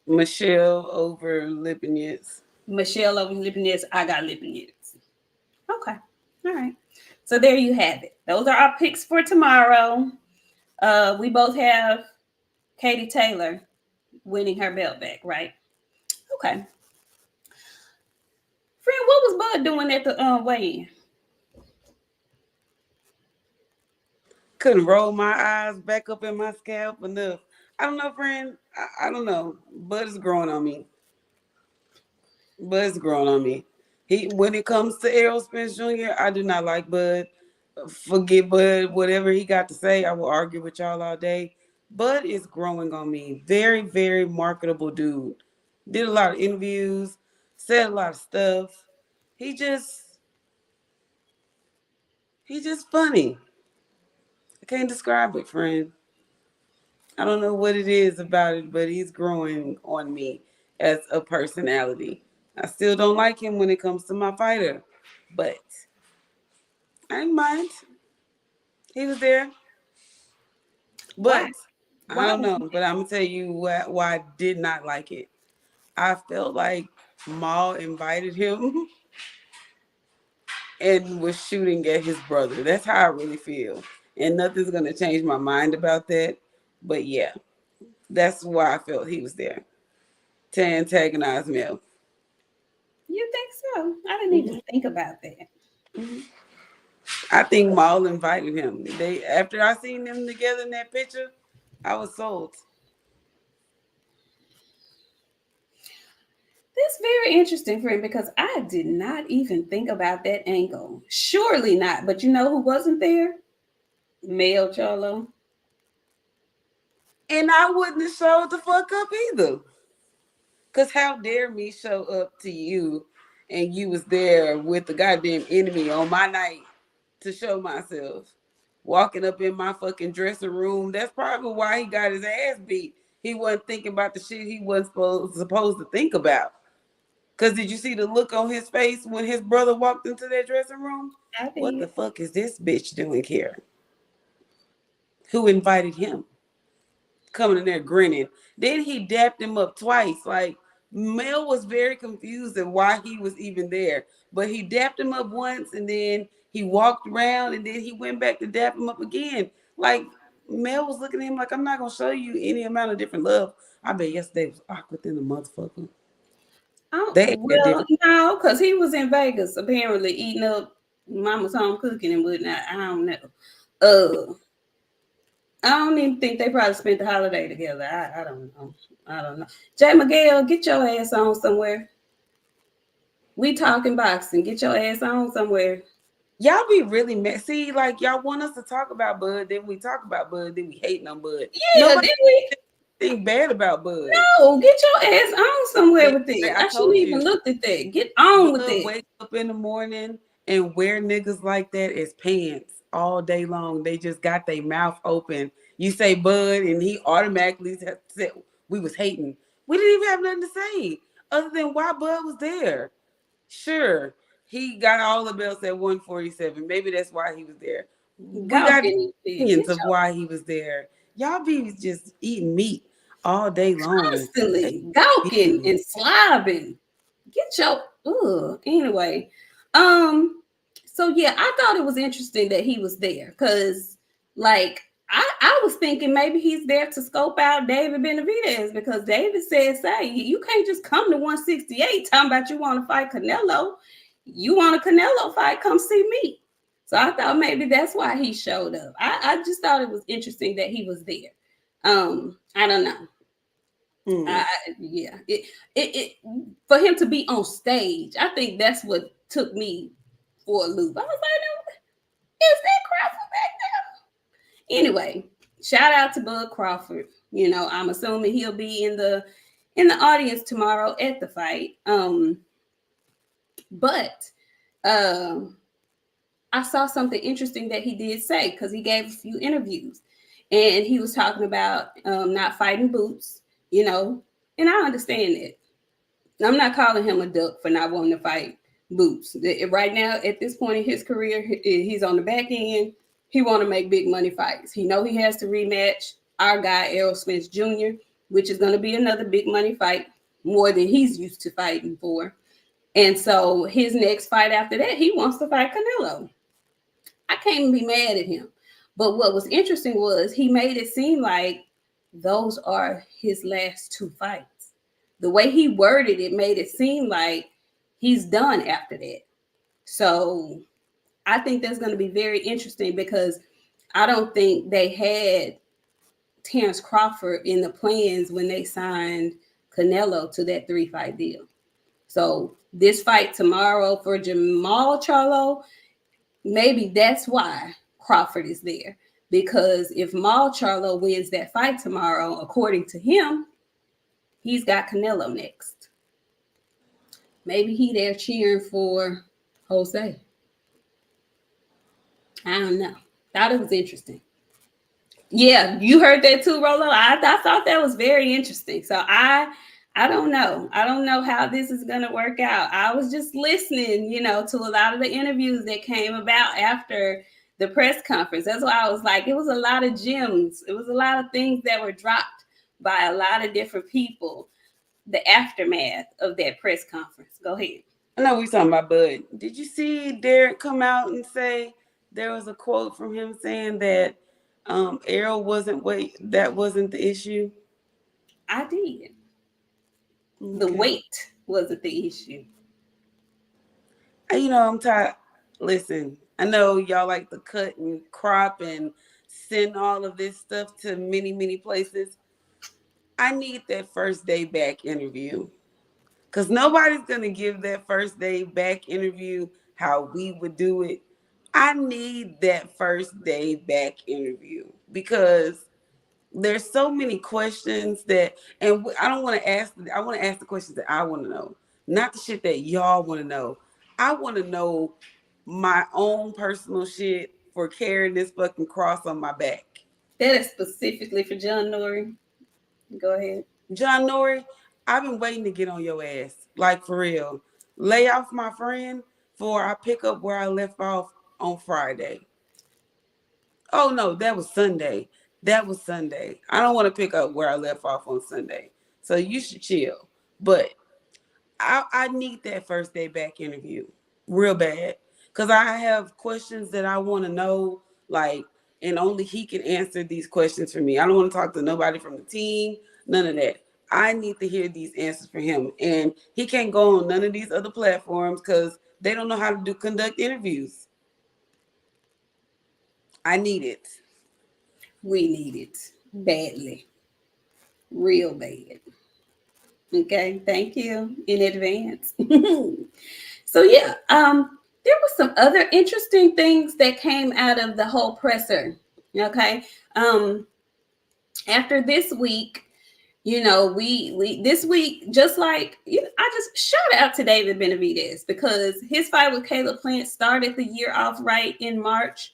Michelle over Lipinets. Michelle over Lipinets. I got Lipinets. Okay. All right. So there you have it. Those are our picks for tomorrow. We both have Katie Taylor winning her belt back, right? Okay. Friend, what was Bud doing at the weigh-in? Couldn't roll my eyes back up in my scalp enough. I don't know, friend. I don't know. Bud is growing on me. Bud's growing on me. He when it comes to Errol Spence Jr., I do not like Bud. Forget Bud. Whatever he got to say, I will argue with y'all all day. Bud is growing on me. Very, very marketable dude. Did a lot of interviews, said a lot of stuff. He just he's just funny. I can't describe it, friend. I don't know what it is about it, but he's growing on me as a personality. I still don't like him when it comes to my fighter, but I didn't mind. He was there, Why? but I Why don't was know. he But I'm gonna tell you why I did not like it. I felt like Maul invited him and was shooting at his brother. That's how I really feel, and nothing's gonna change my mind about that. But yeah, that's why I felt he was there to antagonize Mel. You think so? I didn't Mm-hmm. even think about that. Mm-hmm. I think Maul invited him. They after I seen them together in that picture, I was sold. That's very interesting, friend, because I did not even think about that angle. Surely not. But you know who wasn't there? Male Cholo. And I wouldn't have showed the fuck up either. Cause how dare me show up to you and you was there with the goddamn enemy on my night to show myself. Walking up in my fucking dressing room. That's probably why he got his ass beat. He wasn't thinking about the shit he wasn't supposed to think about. Cause did you see the look on his face when his brother walked into that dressing room? I What did. the fuck is this bitch doing here? Who invited him? Coming in there grinning. Then he dapped him up twice. Like Mel was very confused at why he was even there. But he dapped him up once and then he walked around and then he went back to dap him up again. Like Mel was looking at him like, I'm not gonna show you any amount of different love. I bet yesterday was awkward than a motherfucker. Oh, They had that well, different. no, because he was in Vegas apparently eating up mama's home cooking and whatnot. I don't know. Uh, I don't even think they probably spent the holiday together. I don't know. I don't know. Jay Miguel, get your ass on somewhere. We talking boxing. Get your ass on somewhere. Y'all be really messy. Like y'all want us to talk about Bud, then we talk about Bud, then we hate on Bud. Yeah, Nobody did we? think bad about Bud. No, get your ass on somewhere But with like it. I I shouldn't told even you, looked at that. Get on with Bud it. wake up in the morning and wear niggas like that as pants all day long. They just got their mouth open. You say Bud, and he automatically said we was hating. We didn't even have nothing to say other than why Bud was there. Sure, he got all the belts at 147. Maybe that's why he was there. We got Gawking and opinions get of your why he was there. Y'all be just eating meat all day long. constantly gawking and slobbing. Get your anyway. So yeah, I thought it was interesting that he was there because like I was thinking maybe he's there to scope out David Benavidez because David said, say, you can't just come to 168 talking about you want to fight Canelo. You want a Canelo fight, come see me. So I thought maybe that's why he showed up. I just thought it was interesting that he was there. I don't know. Hmm. Yeah, it for him to be on stage, I think that's what took me for a loop. I was like, is that Crawford back there? Anyway, shout out to Bud Crawford. You know, I'm assuming he'll be in the audience tomorrow at the fight. But um, I saw something interesting that he did say because he gave a few interviews, and he was talking about not fighting Boots. You know, and I understand it. I'm not calling him a duck for not wanting to fight Boots. Right now, at this point in his career, he's on the back end. He want to make big money fights. He know he has to rematch our guy Errol Spence Jr., which is going to be another big money fight, more than he's used to fighting for. And so his next fight after that, he wants to fight Canelo. I can't even be mad at him. But what was interesting was he made it seem like those are his last two fights. The way he worded it made it seem like he's done after that. So I think that's going to be very interesting because I don't think they had Terrence Crawford in the plans when they signed Canelo to that 3-fight deal. So this fight tomorrow for Jamal Charlo, maybe that's why Crawford is there. Because if Mal Charlo wins that fight tomorrow, according to him, he's got Canelo next. Maybe he there cheering for Jose. I don't know. Thought it was interesting. Yeah, you heard that too, Rolo. I thought that was very interesting. So I don't know. I don't know how this is gonna work out. I was just listening, to a lot of the interviews that came about after the press conference. That's why I was like, it was a lot of gems. It was a lot of things that were dropped by a lot of different people. The aftermath of that press conference. Go ahead. I know we talking about Bud. Did you see Derek come out and say there was a quote from him saying that Errol that wasn't the issue? I did. Okay. The weight wasn't the issue. I'm tired. Listen, I know y'all like to cut and crop and send all of this stuff to many, many places. I need that first day back interview. Because nobody's going to give that first day back interview how we would do it. I need that first day back interview because there's so many questions and I don't want to ask, I want to ask the questions that I want to know, not the shit that y'all want to know. I want to know my own personal shit for carrying this fucking cross on my back. That is specifically for John Nori. Go ahead. John Nori, I've been waiting to get on your ass. Like, for real. Lay off my friend for I pick up where I left off on Friday. Oh, no, that was Sunday. That was Sunday. I don't want to pick up where I left off on Sunday. So you should chill. But I need that first day back interview real bad. Because I have questions that I want to know, like, and only he can answer these questions for me. I don't want to talk to nobody from the team, none of that. I need to hear these answers from him. And he can't go on none of these other platforms because they don't know how to conduct interviews. I need it. We need it badly. Real bad. Okay, thank you in advance. So yeah, there were some other interesting things that came out of the whole presser. Okay. After this week, we this week, just like I just shout out to David Benavidez because his fight with Caleb Plant started the year off right in March,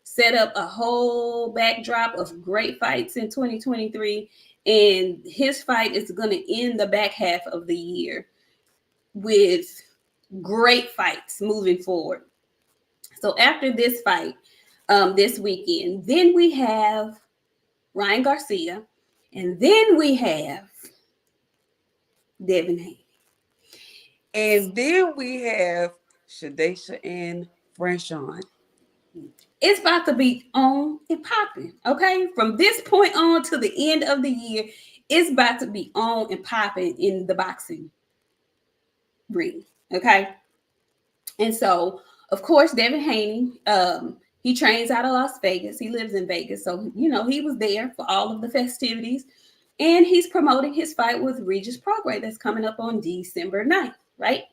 set up a whole backdrop of great fights in 2023. And his fight is going to end the back half of the year with great fights moving forward. So after this fight, this weekend, then we have Ryan Garcia, and then we have Devin Haney. And then we have Shadesha and Franchon. It's about to be on and popping, okay? From this point on to the end of the year, it's about to be on and popping in the boxing ring, okay? And so, of course, Devin Haney, he trains out of Las Vegas. He lives in Vegas. So, he was there for all of the festivities. And he's promoting his fight with Regis Prograis that's coming up on December 9th, right?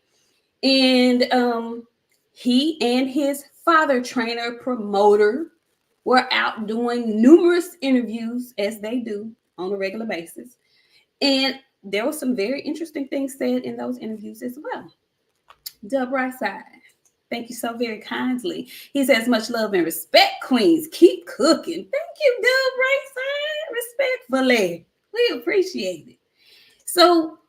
And he and his father trainer promoter were out doing numerous interviews, as they do on a regular basis. And there were some very interesting things said in those interviews as well. Dub Brightside, thank you so very kindly. He says, much love and respect, queens. Keep cooking. Thank you, Dub Brightside. Respectfully. We appreciate it. So,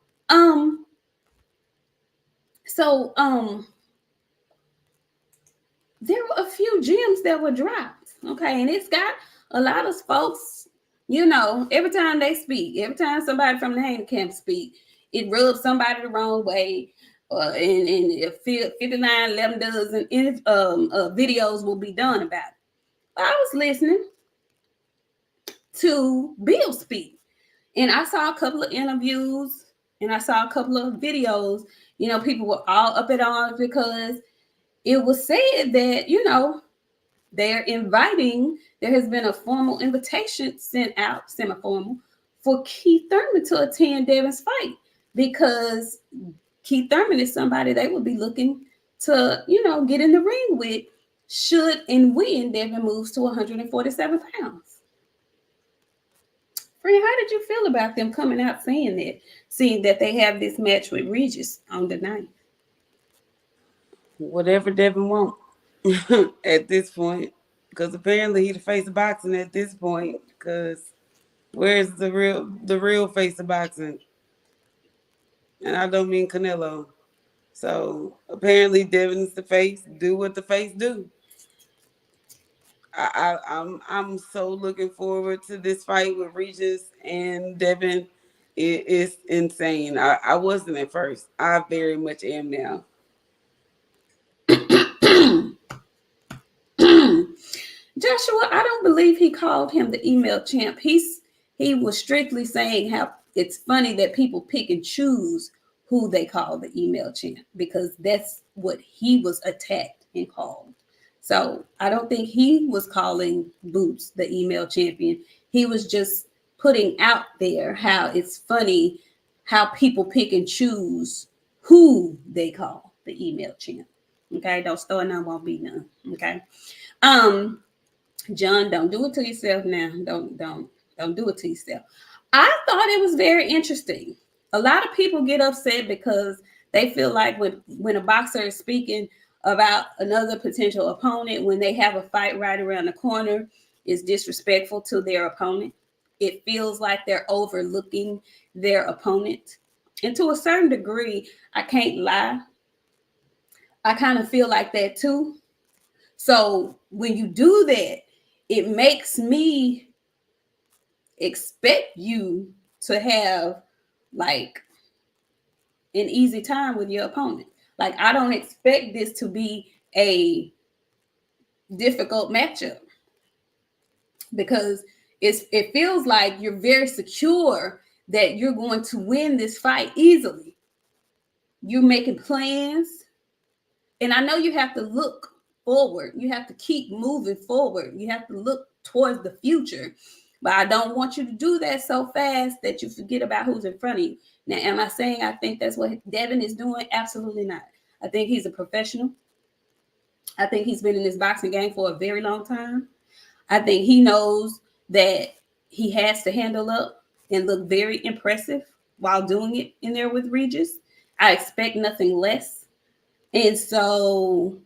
there were a few gems that were dropped. Okay, and it's got a lot of folks, every time they speak, every time somebody from the Haney camp speak, it rubs somebody the wrong way. and 59 11 dozen videos will be done about it. I was listening to Bill speak, and I saw a couple of interviews, and I saw a couple of videos. People were all up at arms because it was said that they're inviting. There has been a formal invitation sent out, semi-formal, for Keith Thurman to attend Devin's fight because Keith Thurman is somebody they would be looking to, get in the ring with should and when Devin moves to 147 pounds. Friend, how did you feel about them coming out saying that, seeing that they have this match with Regis on the night? Whatever Devin want at this point, because apparently he the face of boxing at this point. Because where's the real face of boxing? And I don't mean Canelo. So apparently Devin's the face. Do what the face do. I'm so looking forward to this fight with Regis and Devin. It's insane. I wasn't at first. I very much am now. Joshua, I don't believe he called him the email champ. He was strictly saying how it's funny that people pick and choose who they call the email champ because that's what he was attacked and called. So I don't think he was calling Boots the email champion. He was just putting out there how it's funny how people pick and choose who they call the email champ. Okay, don't start none, won't be none. Okay. Um, John, don't do it to yourself now. Don't do it to yourself. I thought it was very interesting. A lot of people get upset because they feel like when a boxer is speaking about another potential opponent, when they have a fight right around the corner, is disrespectful to their opponent. It feels like they're overlooking their opponent. And to a certain degree, I can't lie. I kind of feel like that too. So when you do that, it makes me expect you to have like an easy time with your opponent. Like I don't expect this to be a difficult matchup because it feels like you're very secure that you're going to win this fight easily. You're making plans, and I know you have to look forward. You have to keep moving forward. You have to look towards the future. But I don't want you to do that so fast that you forget about who's in front of you. Now, am I saying I think that's what Devin is doing? Absolutely not. I think he's a professional. I think he's been in this boxing game for a very long time. I think he knows that he has to handle up and look very impressive while doing it in there with Regis. I expect nothing less. And so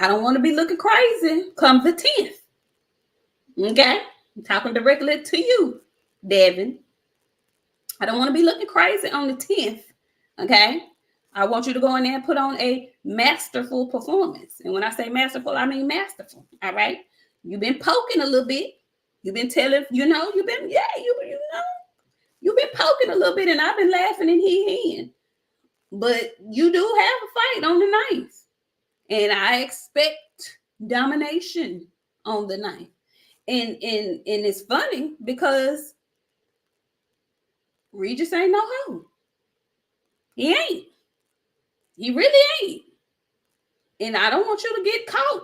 I don't want to be looking crazy come the 10th. Okay? I'm talking directly to you, Devin. I don't want to be looking crazy on the 10th. Okay? I want you to go in there and put on a masterful performance. And when I say masterful, I mean masterful. All right? You've been poking a little bit. You've been telling, you've been poking a little bit, and I've been laughing and he. But you do have a fight on the 9th. And I expect domination on the 9th. And it's funny because Regis ain't no hoe. He ain't. He really ain't. And I don't want you to get caught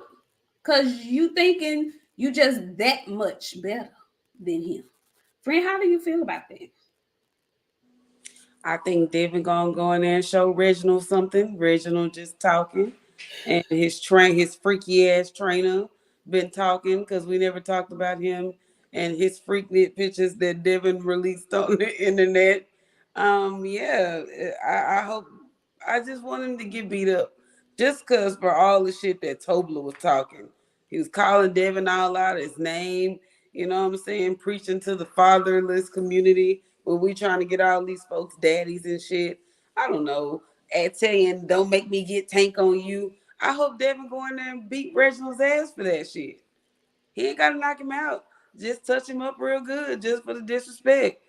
because you thinking you just that much better than him. Friend, how do you feel about that? I think Devin gonna go in there and show Reginald something. Reginald just talking, and his freaky ass trainer been talking because we never talked about him and his freaky pictures that Devin released on the internet. Yeah, I hope. I just want him to get beat up, just cause for all the shit that Tobler was talking. He was calling Devin all out his name. You know what I'm saying? Preaching to the fatherless community when we trying to get all these folks daddies and shit. I don't know. At saying don't make me get tank on you. I hope Devin go in there and beat Reginald's ass for that shit. He ain't gotta knock him out. Just touch him up real good just for the disrespect.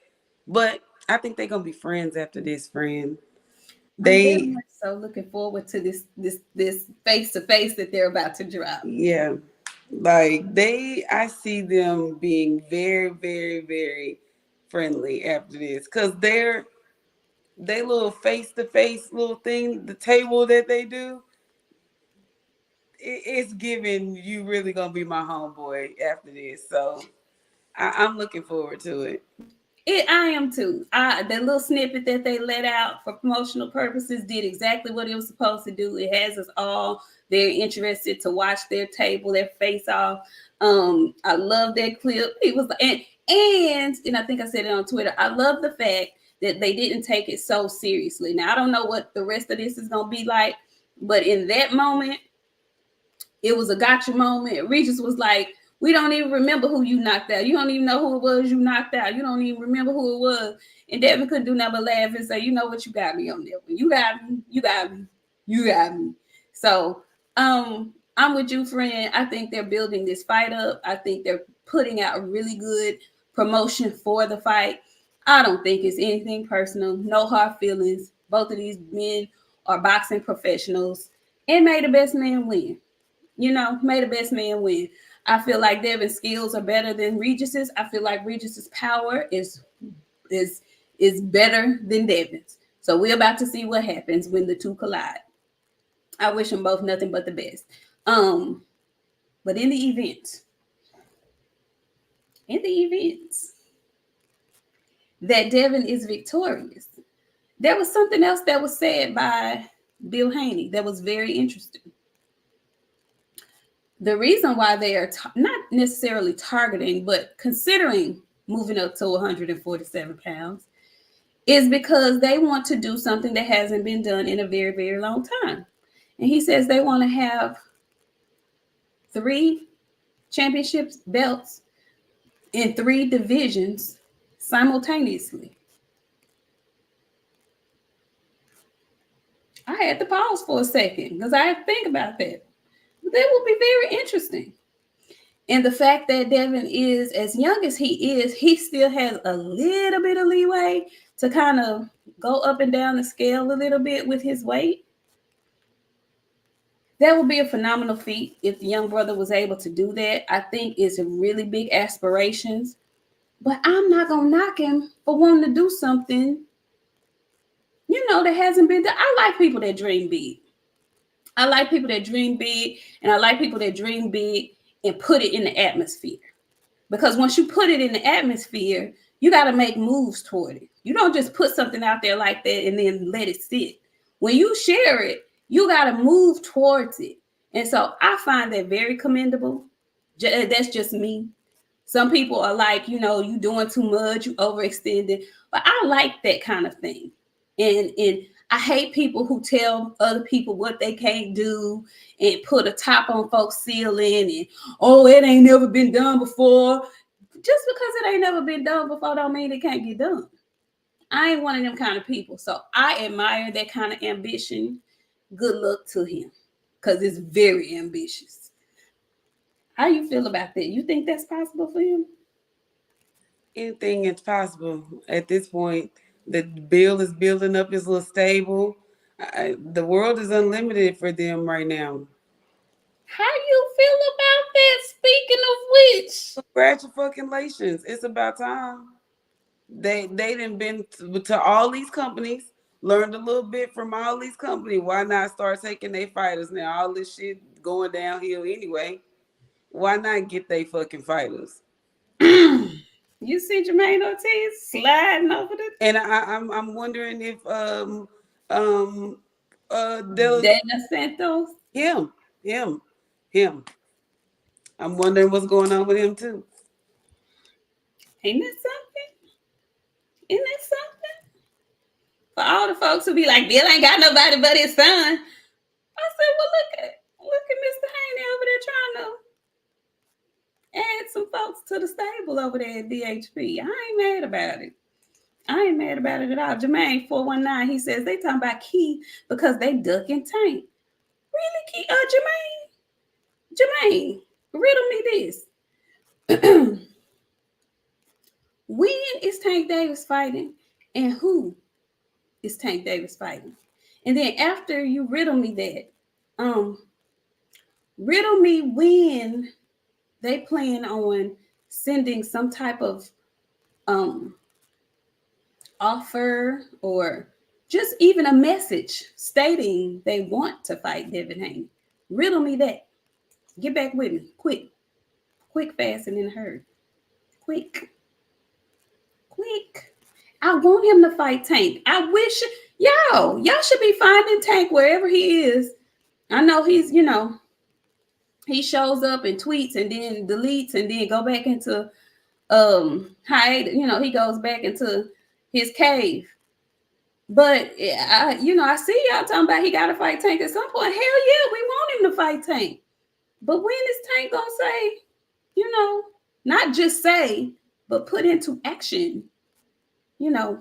But I think they're gonna be friends after this, friend. I'm very They, much so looking forward to this face to face that they're about to drop. yeah, like I see them being very, very, very friendly after this, cause they little face to face little thing, the table that they do, it's giving you really gonna be my homeboy after this. So I'm looking forward to it. I am too. The little snippet that they let out for promotional purposes did exactly what it was supposed to do. It has us all very interested to watch their table, their face off. I love that clip. It was and I think I said it on Twitter. I love the fact that they didn't take it so seriously. Now I don't know what the rest of this is gonna be like, but in that moment, it was a gotcha moment. Regis was like, we don't even remember who you knocked out. You don't even know who it was you knocked out. You don't even remember who it was. And Devin couldn't do nothing but laugh and say, you know what, you got me on that one. You got me. You got me. You got me. So I'm with you, friend. I think they're building this fight up. I think they're putting out a really good promotion for the fight. I don't think it's anything personal. No hard feelings. Both of these men are boxing professionals. And may the best man win. May the best man win. I feel like Devin's skills are better than Regis's. I feel like Regis's power is is better than Devin's. So we're about to see what happens when the two collide. I wish them both nothing but the best. Um, but in the events that Devin is victorious, there was something else that was said by Bill Haney that was very interesting. The reason why they are not necessarily targeting, but considering moving up to 147 pounds is because they want to do something that hasn't been done in a very, very long time. And he says they want to have 3 championship belts in 3 divisions simultaneously. I had to pause for a second because I had to think about that. That would be very interesting. And the fact that Devin is as young as he is, he still has a little bit of leeway to kind of go up and down the scale a little bit with his weight. That would be a phenomenal feat if the young brother was able to do that. I think it's really big aspirations, but I'm not going to knock him for wanting to do something, that hasn't been done. I like people that dream big. I like people that dream big, and I like people that dream big and put it in the atmosphere. Because once you put it in the atmosphere, you got to make moves toward it. You don't just put something out there like that and then let it sit. When you share it, you got to move towards it. And so I find that very commendable. That's just me. Some people are like, you doing too much, you overextended. But I like that kind of thing. And I hate people who tell other people what they can't do and put a top on folks' ceiling and, oh, it ain't never been done before. Just because it ain't never been done before don't mean it can't get done. I ain't one of them kind of people. So I admire that kind of ambition. Good luck to him because it's very ambitious. How you feel about that? You think that's possible for him? Anything is possible at this point. The bill is building up his little stable. The world is unlimited for them right now. How you feel about that? Speaking of which, Congratulations. It's about time. They done been to all these companies, learned a little bit from all these companies. Why not start taking their fighters now? All this shit going downhill anyway. Why not get they fucking fighters? you see Jermaine Ortiz sliding over the And I'm wondering if um they'll Dana Santos. him him him. I'm wondering what's going on with him too. Ain't that something? Isn't that something? For all the folks who be like, Bill ain't got nobody but his son. I said, well, look at Mr. Haney over there trying to add some folks to the stable over there at DHP. I ain't mad about it. I ain't mad about it at all. Jermaine 419, he says they talking about Key because they duck and tank. Really, Key? Jermaine, riddle me this. When is Tank Davis fighting? And who is Tank Davis fighting? And then after you riddle me that, riddle me when they plan on sending some type of um offer or just even a message stating they want to fight Devin Haney. Riddle me that. Get back with me. Quick. Quick, fast, and in a hurry. Quick. Quick. I want him to fight Tank. I wish y'all should be finding Tank wherever he is. I know he's, he shows up and tweets and then deletes and then go back into hiatus. He goes back into his cave. But I see y'all talking about he got to fight Tank at some point. Hell yeah, we want him to fight Tank. But when is Tank gonna say, not just say, but put into action?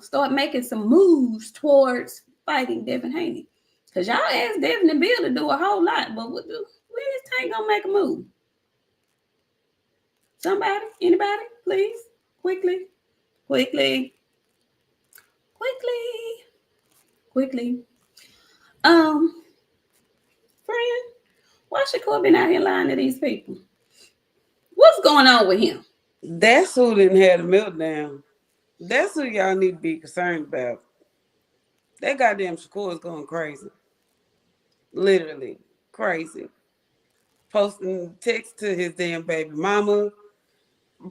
Start making some moves towards fighting Devin Haney. Because y'all asked Devin and Bill to do a whole lot, but when is Tank gonna make a move? Somebody, anybody, please, quickly. Friend, why Shakur been out here lying to these people? What's going on with him? That's who didn't have the meltdown. That's who y'all need to be concerned about. That goddamn Shakur is going crazy. Literally crazy. Posting text to his damn baby mama,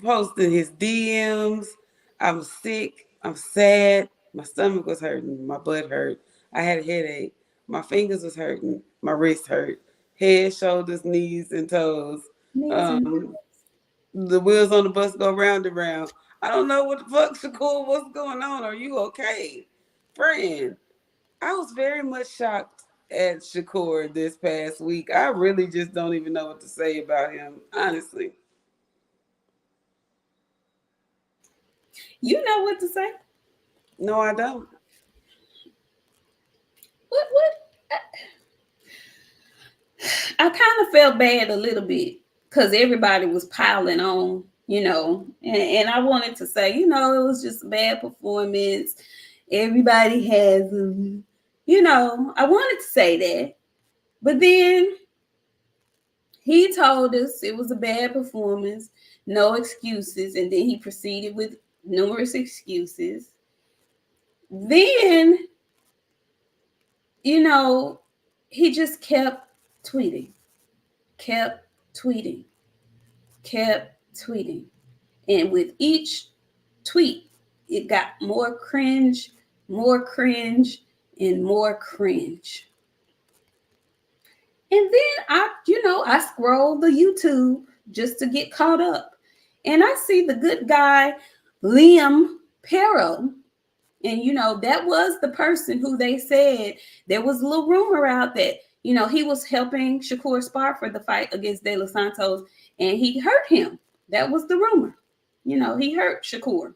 posting his DMs. I'm sick. I'm sad. My stomach was hurting. My butt hurt. I had a headache. My fingers was hurting. My wrist hurt. Head, shoulders, knees, and toes. Knees and Um, the wheels on the bus go round and round. I don't know what the fuck, Shakur. What's going on? Are you okay? Friend, I was very much shocked at Shakur this past week. I really just don't even know what to say about him, honestly. you know what to say. No, I don't. What? I kind of felt bad a little bit because everybody was piling on, and I wanted to say, it was just a bad performance. Everybody has, I wanted to say that, but then he told us it was a bad performance, no excuses, and then he proceeded with numerous excuses. Then, he just kept tweeting, kept tweeting, kept tweeting. And with each tweet, it got more cringe, and more cringe. And then I scrolled the YouTube just to get caught up. And I see the good guy, Liam Perro. And, that was the person who they said there was a little rumor out that, he was helping Shakur spar for the fight against De Los Santos and he hurt him. That was the rumor. He hurt Shakur.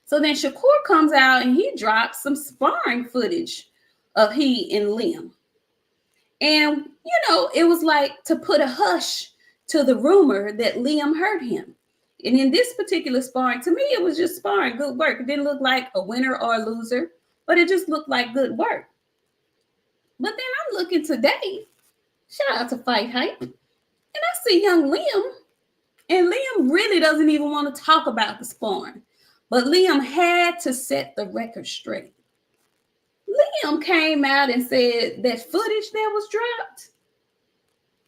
So then Shakur comes out and he drops some sparring footage of he and Liam. And, it was like to put a hush to the rumor that Liam hurt him. And in this particular sparring, to me, it was just sparring, good work. It didn't look like a winner or a loser, but it just looked like good work. But then I'm looking today, shout out to Fight Hype, and I see young Liam, and Liam really doesn't even want to talk about the sparring. But Liam had to set the record straight. Liam came out and said that footage that was dropped,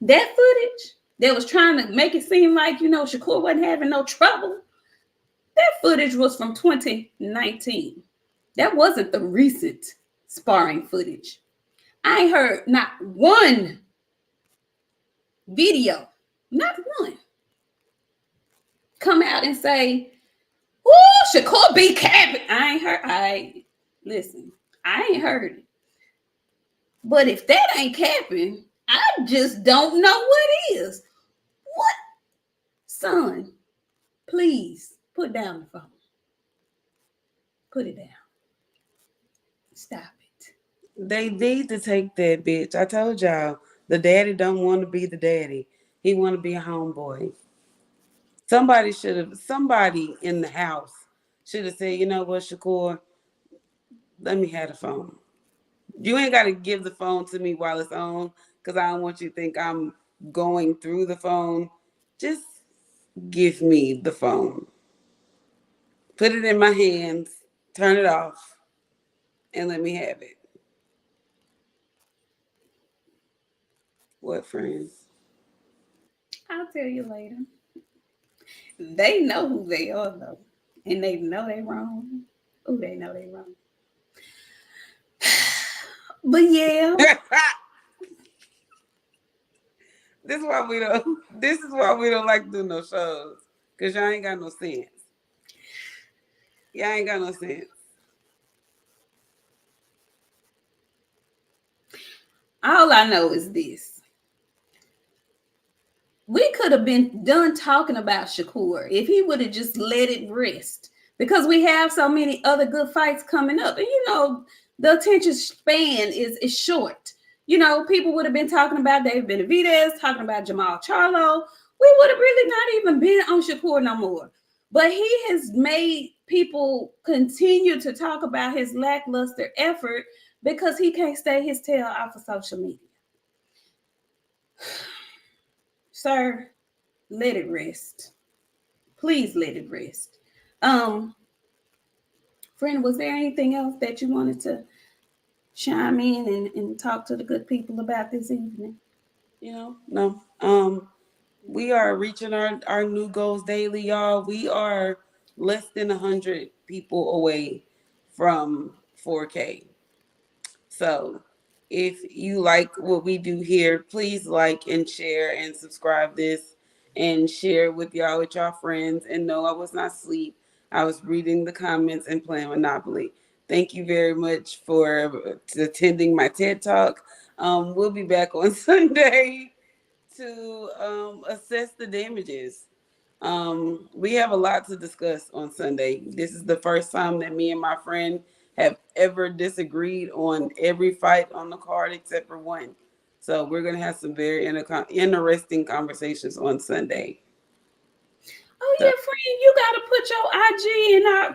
that footage that was trying to make it seem like, Shakur wasn't having no trouble, that footage was from 2019. That wasn't the recent sparring footage. I ain't heard not one video, not one, come out and say, "Ooh, Shakur be capping." Listen, I ain't heard it. But if that ain't capping, I just don't know what is. What? Son, please put down the phone. Put it down. Stop it. They need to take that bitch. I told y'all, the daddy don't want to be the daddy. He want to be a homeboy. Somebody in the house should have said, you know what, Shakur, let me have the phone. You ain't got to give the phone to me while it's on, because I don't want you to think I'm going through the phone. Just give me the phone. Put it in my hands, turn it off, and let me have it. What, friends? I'll tell you later. They know who they are though, and they know they wrong. Oh, they know they wrong. But yeah, This is why we don't. This is why we don't like to do no shows, cause y'all ain't got no sense. Y'all ain't got no sense. all I know is this: we could have been done talking about Shakur if he would have just let it rest. Because we have so many other good fights coming up. And the attention span is short. People would have been talking about David Benavidez, talking about Jamal Charlo. We would have really not even been on Shakur no more. But he has made people continue to talk about his lackluster effort because he can't stay his tail off of social media. Sir, let it rest. Please let it rest. Um, Friend, was there anything else that you wanted to chime in and talk to the good people about this evening? No. We are reaching our new goals daily, y'all. We are less than 100 people away from 4K. So if you like what we do here, please like and share and subscribe this and share with y'all friends. And no, I was not asleep. I was reading the comments and playing Monopoly. Thank you very much for attending my TED Talk. We'll be back on Sunday to assess the damages. We have a lot to discuss on Sunday. This is the first time that me and my friend have ever disagreed on every fight on the card except for one. So we're gonna have some very interesting conversations on Sunday. Oh So, yeah, friend, you gotta put your IG and our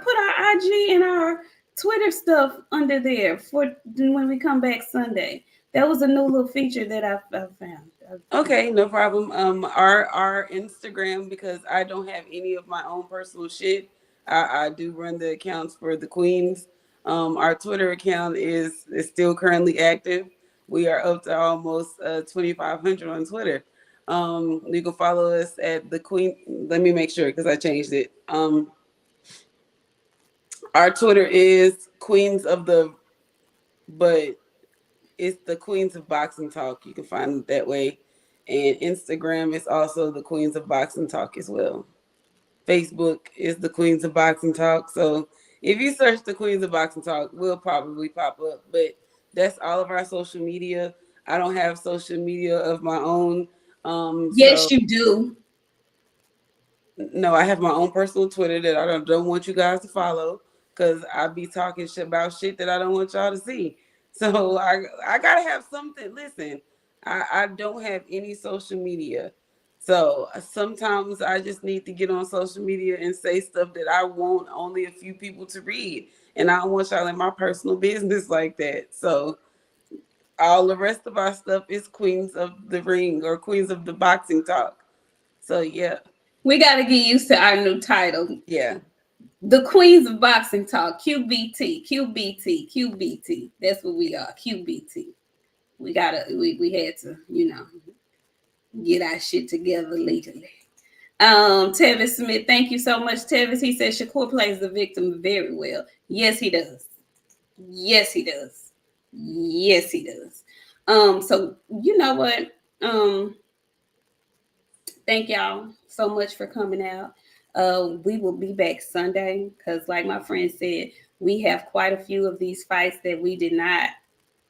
IG and our Twitter stuff under there for when we come back Sunday. That was a new little feature that I found. okay, no problem. Our Instagram, because I don't have any of my own personal shit. I do run the accounts for the queens. Our Twitter account is still currently active. We are up to almost 2,500 on Twitter. You can follow us at the Queen. Let me make sure because I changed it. Our Twitter is Queens of the, but it's the Queens of Boxing Talk. You can find it that way. And Instagram is also the Queens of Boxing Talk as well. Facebook is the Queens of Boxing Talk. So if you search the Queens of Boxing Talk, we'll probably pop up. But that's all of our social media. I don't have social media of my own. So Yes, you do. no, I have my own personal Twitter that I don't want you guys to follow because I be talking shit about shit that I don't want y'all to see. So I gotta have something. Listen, I don't have any social media. So sometimes I just need to get on social media and say stuff that I want only a few people to read. And I don't want y'all in my personal business like that. So all the rest of our stuff is Queens of the Ring or Queens of the Boxing Talk. So yeah. We got to get used to our new title. Yeah. The Queens of Boxing Talk, QBT, QBT, QBT. That's what we are, QBT. We had to, get our shit together legally. Tevis Smith, thank you so much, Tevis. He said Shakur plays the victim very well. Yes, he does. Yes, he does. Yes, he does. So you know what? Thank y'all so much for coming out. We will be back Sunday because, like my friend said, we have quite a few of these fights that we did not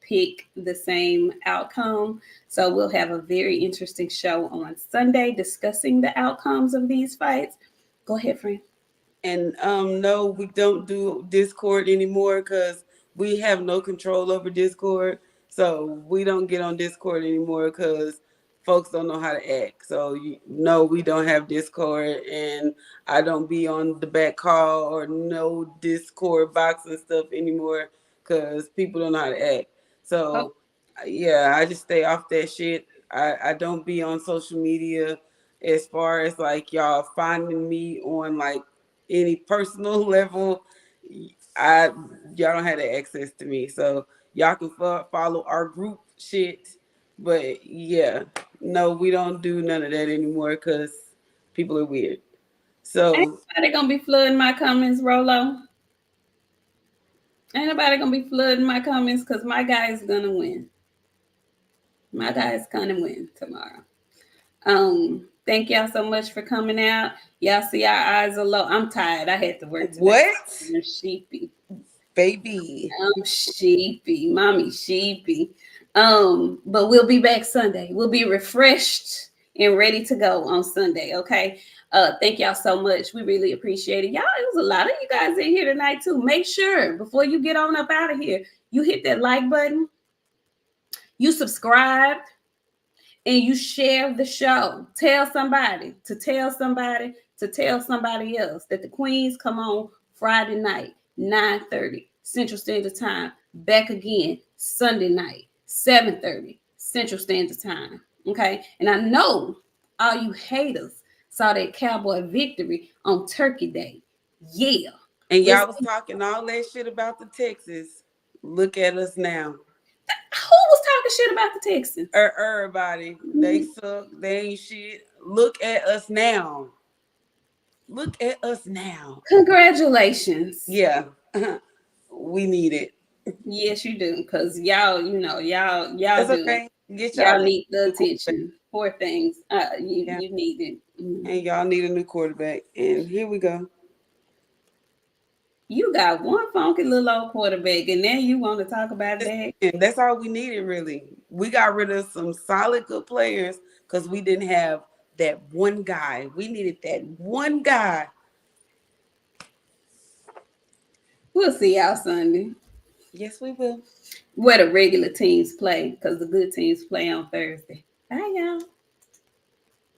pick the same outcome. So we'll have a very interesting show on Sunday discussing the outcomes of these fights. Go ahead, friend. And no, we don't do Discord anymore because we have no control over Discord. So we don't get on Discord anymore because folks don't know how to act. So no, we don't have Discord, and I don't be on the back call or no Discord box and stuff anymore because people don't know how to act. Oh, So yeah, I just stay off that shit. I don't be on social media as far as like y'all finding me on like any personal level. I y'all don't have the access to me, so y'all can follow our group shit. But yeah, no, we don't do none of that anymore because people are weird. ain't So nobody gonna be flooding my comments, Rolo. Ain't nobody gonna be flooding my comments because my guy is gonna win. My guy is gonna win tomorrow. Thank y'all so much for coming out. Y'all see our eyes are low. I'm tired. I had to work today. what, I'm sheepy. baby? I'm sheepy. Mommy sheepy. But we'll be back Sunday. We'll be refreshed and ready to go on Sunday. Okay. Thank y'all so much. We really appreciate it. Y'all, it was a lot of you guys in here tonight too. Make sure before you get on up out of here, you hit that like button, you subscribe, and you share the show. Tell somebody to tell somebody to tell somebody else that the Queens come on Friday night, 9:30 Central Standard Time. Back again Sunday night, 7:30 Central Standard Time. Okay. And I know all you haters saw that Cowboy victory on Turkey Day. Yeah. And It's, y'all was talking all that shit about the Texans. Look at us now. who was talking shit about the Texans? Everybody, they suck. They ain't shit. Look at us now. Look at us now. Congratulations. Yeah, we need it. Yes, you do, because y'all, y'all That's do. okay. Get y'all Y'all a need the new quarterback. attention for things. You Yeah, you need it. and y'all need a new quarterback. And here we go. You got one funky little old quarterback, and now you want to talk about that? And that's all we needed, really. We got rid of some solid good players because we didn't have that one guy. We needed that one guy. We'll see y'all Sunday, Yes, we will. where the regular teams play, because the good teams play on Thursday. Bye, y'all.